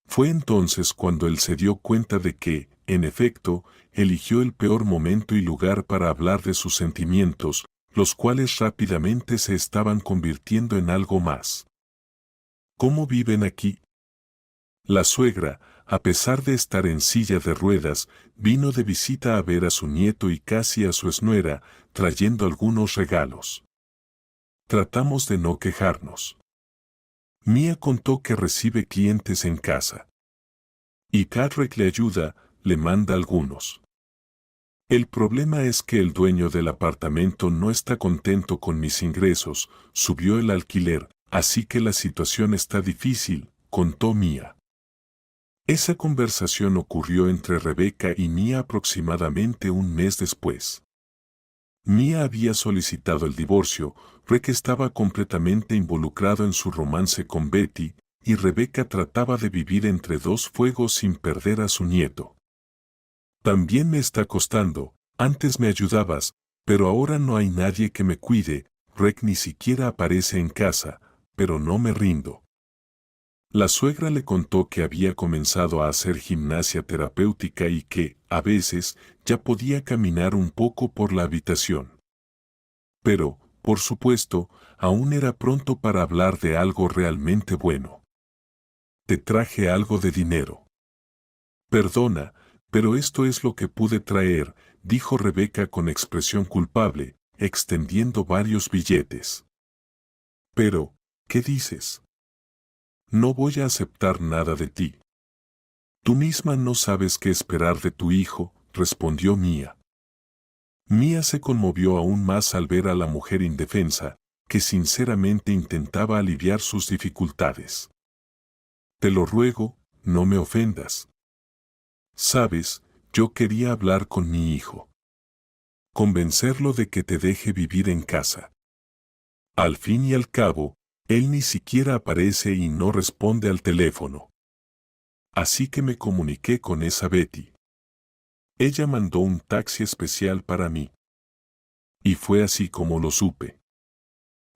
Fue entonces cuando él se dio cuenta de que, en efecto, eligió el peor momento y lugar para hablar de sus sentimientos, los cuales rápidamente se estaban convirtiendo en algo más. ¿Cómo viven aquí? La suegra, a pesar de estar en silla de ruedas, vino de visita a ver a su nieto y casi a su esnuera, trayendo algunos regalos. Tratamos de no quejarnos. Mía contó que recibe clientes en casa. Y Patrick le ayuda, le manda algunos. El problema es que el dueño del apartamento no está contento con mis ingresos, subió el alquiler, así que la situación está difícil, contó Mía. Esa conversación ocurrió entre Rebecca y Mía aproximadamente un mes después. Mía había solicitado el divorcio, Rick estaba completamente involucrado en su romance con Betty, y Rebecca trataba de vivir entre dos fuegos sin perder a su nieto. También me está costando, antes me ayudabas, pero ahora no hay nadie que me cuide, Rick ni siquiera aparece en casa, pero no me rindo. La suegra le contó que había comenzado a hacer gimnasia terapéutica y que, a veces, ya podía caminar un poco por la habitación. Pero, por supuesto, aún era pronto para hablar de algo realmente bueno. Te traje algo de dinero. Perdona, pero esto es lo que pude traer, dijo Rebecca con expresión culpable, extendiendo varios billetes. Pero, ¿qué dices? No voy a aceptar nada de ti. Tú misma no sabes qué esperar de tu hijo, respondió Mía. Mía se conmovió aún más al ver a la mujer indefensa, que sinceramente intentaba aliviar sus dificultades. Te lo ruego, no me ofendas. Sabes, yo quería hablar con mi hijo. Convencerlo de que te deje vivir en casa. Al fin y al cabo, él ni siquiera aparece y no responde al teléfono. Así que me comuniqué con esa Betty. Ella mandó un taxi especial para mí. Y fue así como lo supe.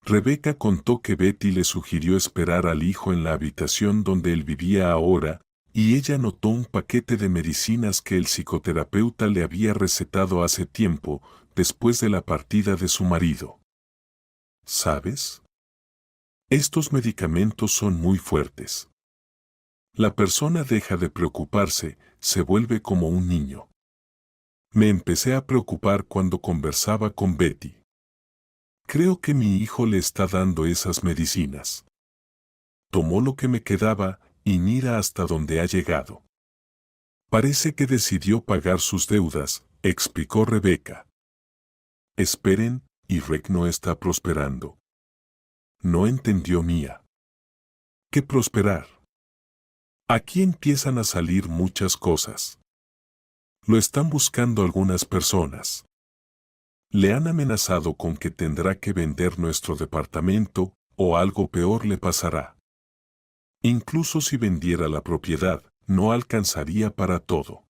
Rebecca contó que Betty le sugirió esperar al hijo en la habitación donde él vivía ahora, y ella notó un paquete de medicinas que el psicoterapeuta le había recetado hace tiempo, después de la partida de su marido. ¿Sabes? Estos medicamentos son muy fuertes. La persona deja de preocuparse, se vuelve como un niño. Me empecé a preocupar cuando conversaba con Betty. Creo que mi hijo le está dando esas medicinas. Tomó lo que me quedaba y mira hasta dónde ha llegado. Parece que decidió pagar sus deudas, explicó Rebeca. Esperen, y Rick no está prosperando. No entendió Mia. ¿Qué prosperar? Aquí empiezan a salir muchas cosas. Lo están buscando algunas personas. Le han amenazado con que tendrá que vender nuestro departamento, o algo peor le pasará. Incluso si vendiera la propiedad, no alcanzaría para todo.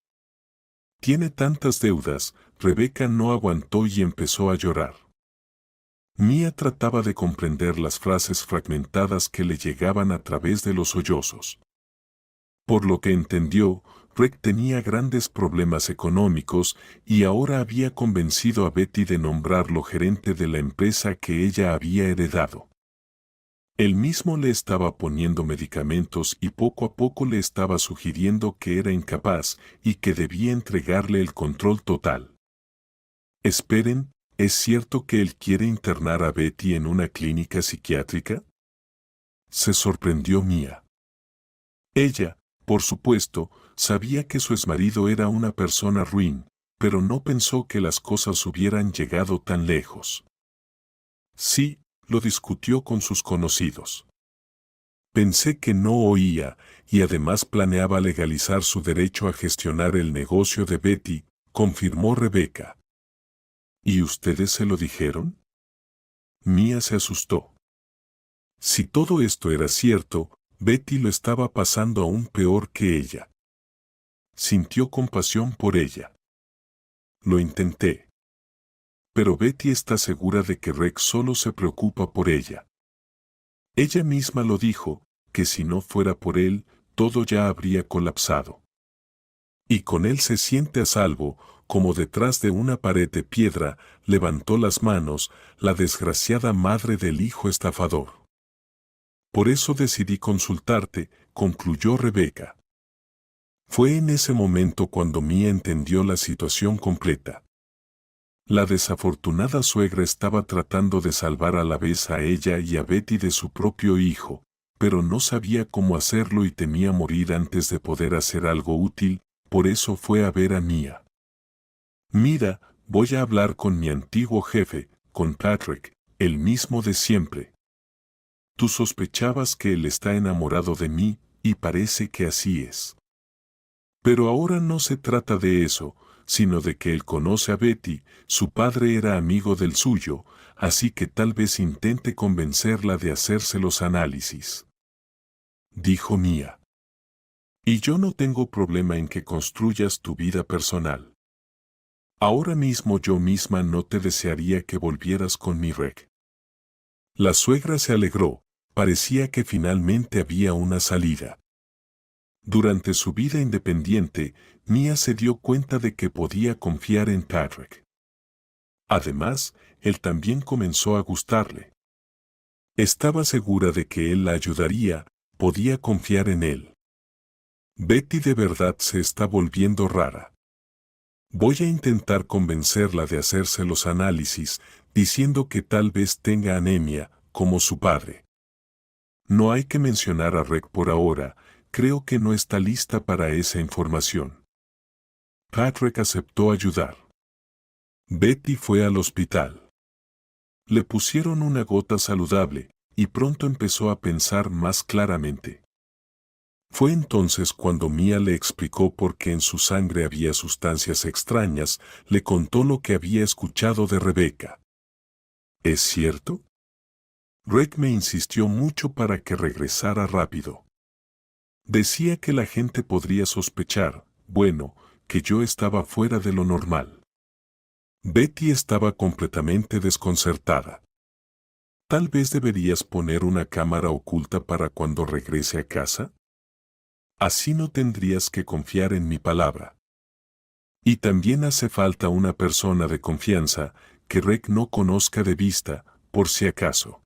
Tiene tantas deudas, Rebeca no aguantó y empezó a llorar. Mia trataba de comprender las frases fragmentadas que le llegaban a través de los sollozos. Por lo que entendió, Rick tenía grandes problemas económicos y ahora había convencido a Betty de nombrarlo gerente de la empresa que ella había heredado. Él mismo le estaba poniendo medicamentos y poco a poco le estaba sugiriendo que era incapaz y que debía entregarle el control total. Esperen, ¿es cierto que él quiere internar a Betty en una clínica psiquiátrica? Se sorprendió Mia. Ella, por supuesto, sabía que su exmarido era una persona ruin, pero no pensó que las cosas hubieran llegado tan lejos. Sí, lo discutió con sus conocidos. Pensé que no oía, y además planeaba legalizar su derecho a gestionar el negocio de Betty, confirmó Rebeca. ¿Y ustedes se lo dijeron? Mia se asustó. Si todo esto era cierto, Betty lo estaba pasando aún peor que ella. Sintió compasión por ella. Lo intenté. Pero Betty está segura de que Rex solo se preocupa por ella. Ella misma lo dijo, que si no fuera por él, todo ya habría colapsado. Y con él se siente a salvo, como detrás de una pared de piedra, levantó las manos, la desgraciada madre del hijo estafador. Por eso decidí consultarte, concluyó Rebeca. Fue en ese momento cuando Mia entendió la situación completa. La desafortunada suegra estaba tratando de salvar a la vez a ella y a Betty de su propio hijo, pero no sabía cómo hacerlo y temía morir antes de poder hacer algo útil, por eso fue a ver a Mia. Mira, voy a hablar con mi antiguo jefe, con Patrick, el mismo de siempre. Tú sospechabas que él está enamorado de mí, y parece que así es. Pero ahora no se trata de eso, sino de que él conoce a Betty, su padre era amigo del suyo, así que tal vez intente convencerla de hacerse los análisis. Dijo Mia. Y yo no tengo problema en que construyas tu vida personal. Ahora mismo yo misma no te desearía que volvieras con mi Rick. La suegra se alegró, parecía que finalmente había una salida. Durante su vida independiente, Mia se dio cuenta de que podía confiar en Patrick. Además, él también comenzó a gustarle. Estaba segura de que él la ayudaría, podía confiar en él. Betty de verdad se está volviendo rara. Voy a intentar convencerla de hacerse los análisis, diciendo que tal vez tenga anemia, como su padre. No hay que mencionar a Rick por ahora, creo que no está lista para esa información. Patrick aceptó ayudar. Betty fue al hospital. Le pusieron una gota saludable, y pronto empezó a pensar más claramente. Fue entonces cuando Mia le explicó por qué en su sangre había sustancias extrañas, le contó lo que había escuchado de Rebeca. ¿Es cierto? Rick me insistió mucho para que regresara rápido. Decía que la gente podría sospechar, bueno, que yo estaba fuera de lo normal. Betty estaba completamente desconcertada. Tal vez deberías poner una cámara oculta para cuando regrese a casa. Así no tendrías que confiar en mi palabra. Y también hace falta una persona de confianza que Rick no conozca de vista, por si acaso.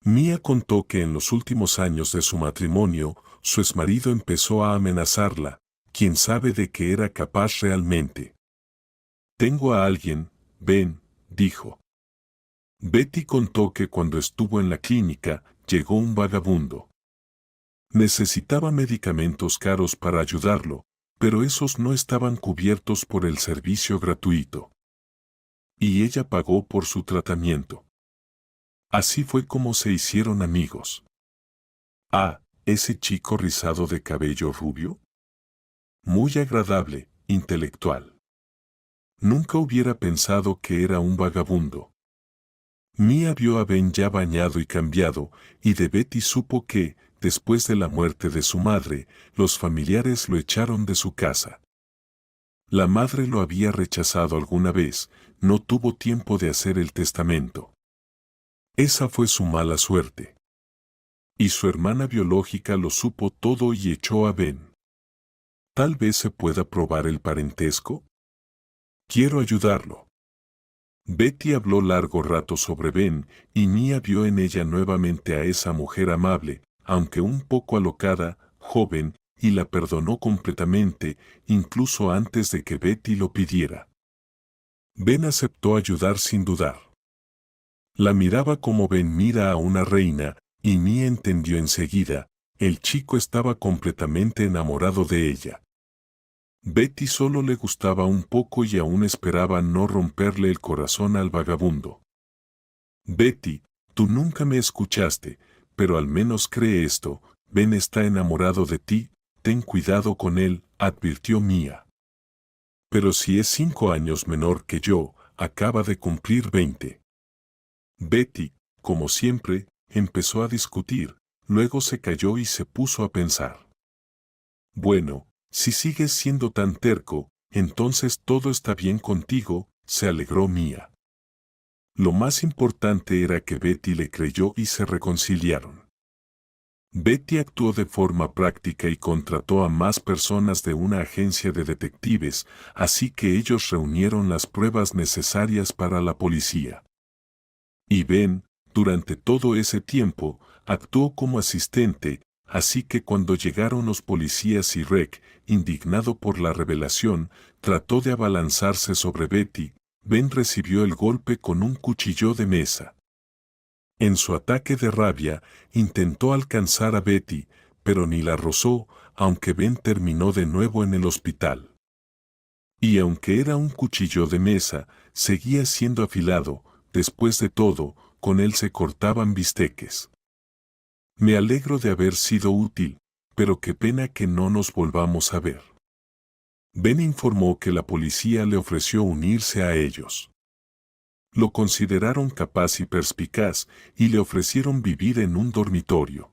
Mía contó que en los últimos años de su matrimonio, su exmarido empezó a amenazarla, quién sabe de qué era capaz realmente. Tengo a alguien, ven, dijo. Betty contó que cuando estuvo en la clínica, llegó un vagabundo. Necesitaba medicamentos caros para ayudarlo, pero esos no estaban cubiertos por el servicio gratuito. Y ella pagó por su tratamiento. Así fue como se hicieron amigos. Ah, ese chico rizado de cabello rubio. Muy agradable, intelectual. Nunca hubiera pensado que era un vagabundo. Mía vio a Ben ya bañado y cambiado, y de Betty supo que, después de la muerte de su madre, los familiares lo echaron de su casa. La madre lo había rechazado alguna vez, no tuvo tiempo de hacer el testamento. Esa fue su mala suerte. Y su hermana biológica lo supo todo y echó a Ben. Tal vez se pueda probar el parentesco. Quiero ayudarlo. Betty habló largo rato sobre Ben, y Mía vio en ella nuevamente a esa mujer amable, aunque un poco alocada, joven, y la perdonó completamente, incluso antes de que Betty lo pidiera. Ben aceptó ayudar sin dudar. La miraba como Ben mira a una reina, y Mía entendió enseguida, el chico estaba completamente enamorado de ella. Betty solo le gustaba un poco y aún esperaba no romperle el corazón al vagabundo. Betty, tú nunca me escuchaste, pero al menos cree esto, Ben está enamorado de ti, ten cuidado con él, advirtió Mía. Pero si es 5 años menor que yo, acaba de cumplir 20. Betty, como siempre, empezó a discutir, luego se calló y se puso a pensar. Bueno, si sigues siendo tan terco, entonces todo está bien contigo, se alegró Mía. Lo más importante era que Betty le creyó y se reconciliaron. Betty actuó de forma práctica y contrató a más personas de una agencia de detectives, así que ellos reunieron las pruebas necesarias para la policía. Y Ben, durante todo ese tiempo, actuó como asistente, así que cuando llegaron los policías y Rec, indignado por la revelación, trató de abalanzarse sobre Betty, Ben recibió el golpe con un cuchillo de mesa. En su ataque de rabia, intentó alcanzar a Betty, pero ni la rozó, aunque Ben terminó de nuevo en el hospital. Y aunque era un cuchillo de mesa, seguía siendo afilado, después de todo, con él se cortaban bisteques. Me alegro de haber sido útil, pero qué pena que no nos volvamos a ver. Ben informó que la policía le ofreció unirse a ellos. Lo consideraron capaz y perspicaz, y le ofrecieron vivir en un dormitorio.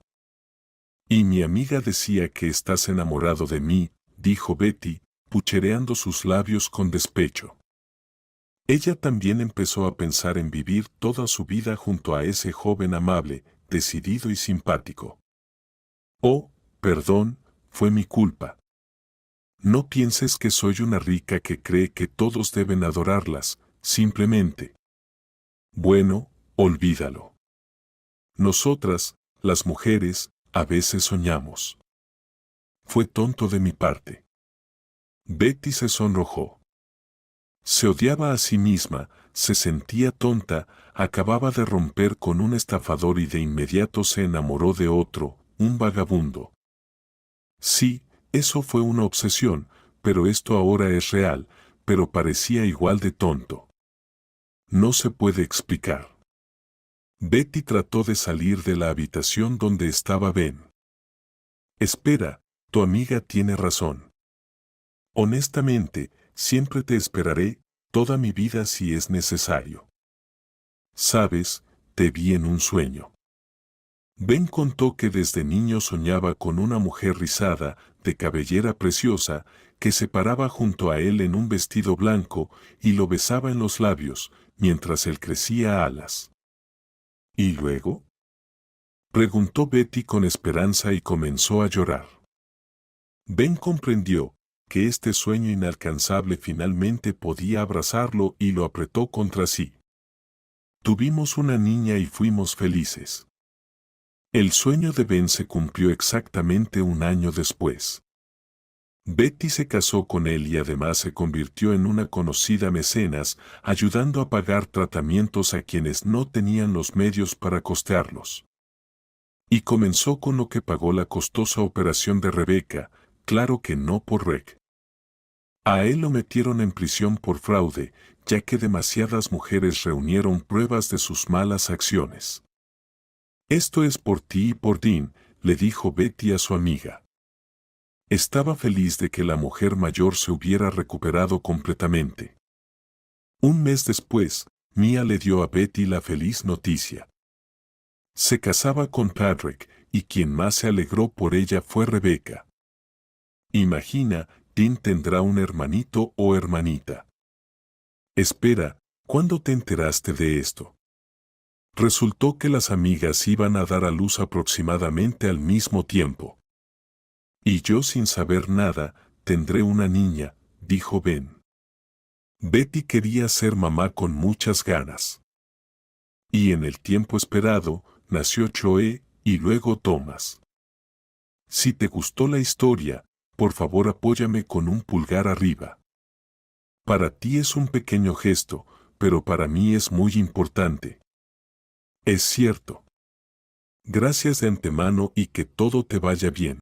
Y mi amiga decía que estás enamorado de mí, dijo Betty, puchereando sus labios con despecho. Ella también empezó a pensar en vivir toda su vida junto a ese joven amable, decidido y simpático. Oh, perdón, fue mi culpa. No pienses que soy una rica que cree que todos deben adorarlas, simplemente. Bueno, olvídalo. Nosotras, las mujeres, a veces soñamos. Fue tonto de mi parte. Betty se sonrojó. Se odiaba a sí misma, se sentía tonta, acababa de romper con un estafador y de inmediato se enamoró de otro, un vagabundo. Sí, eso fue una obsesión, pero esto ahora es real, pero parecía igual de tonto. No se puede explicar. Betty trató de salir de la habitación donde estaba Ben. Espera, tu amiga tiene razón. Honestamente, siempre te esperaré, toda mi vida si es necesario. Sabes, te vi en un sueño. Ben contó que desde niño soñaba con una mujer rizada, de cabellera preciosa, que se paraba junto a él en un vestido blanco y lo besaba en los labios, mientras él crecía alas. ¿Y luego? Preguntó Betty con esperanza y comenzó a llorar. Ben comprendió que este sueño inalcanzable finalmente podía abrazarlo y lo apretó contra sí. Tuvimos una niña y fuimos felices. El sueño de Ben se cumplió exactamente un año después. Betty se casó con él y además se convirtió en una conocida mecenas, ayudando a pagar tratamientos a quienes no tenían los medios para costearlos. Y comenzó con lo que pagó la costosa operación de Rebecca, claro que no por Rec. A él lo metieron en prisión por fraude, ya que demasiadas mujeres reunieron pruebas de sus malas acciones. Esto es por ti y por Dean, le dijo Betty a su amiga. Estaba feliz de que la mujer mayor se hubiera recuperado completamente. Un mes después, Mia le dio a Betty la feliz noticia. Se casaba con Patrick, y quien más se alegró por ella fue Rebecca. Imagina, Dean tendrá un hermanito o hermanita. Espera, ¿cuándo te enteraste de esto? Resultó que las amigas iban a dar a luz aproximadamente al mismo tiempo. Y yo sin saber nada, tendré una niña, dijo Ben. Betty quería ser mamá con muchas ganas. Y en el tiempo esperado, nació Chloe y luego Thomas. Si te gustó la historia, por favor apóyame con un pulgar arriba. Para ti es un pequeño gesto, pero para mí es muy importante. Es cierto. Gracias de antemano y que todo te vaya bien.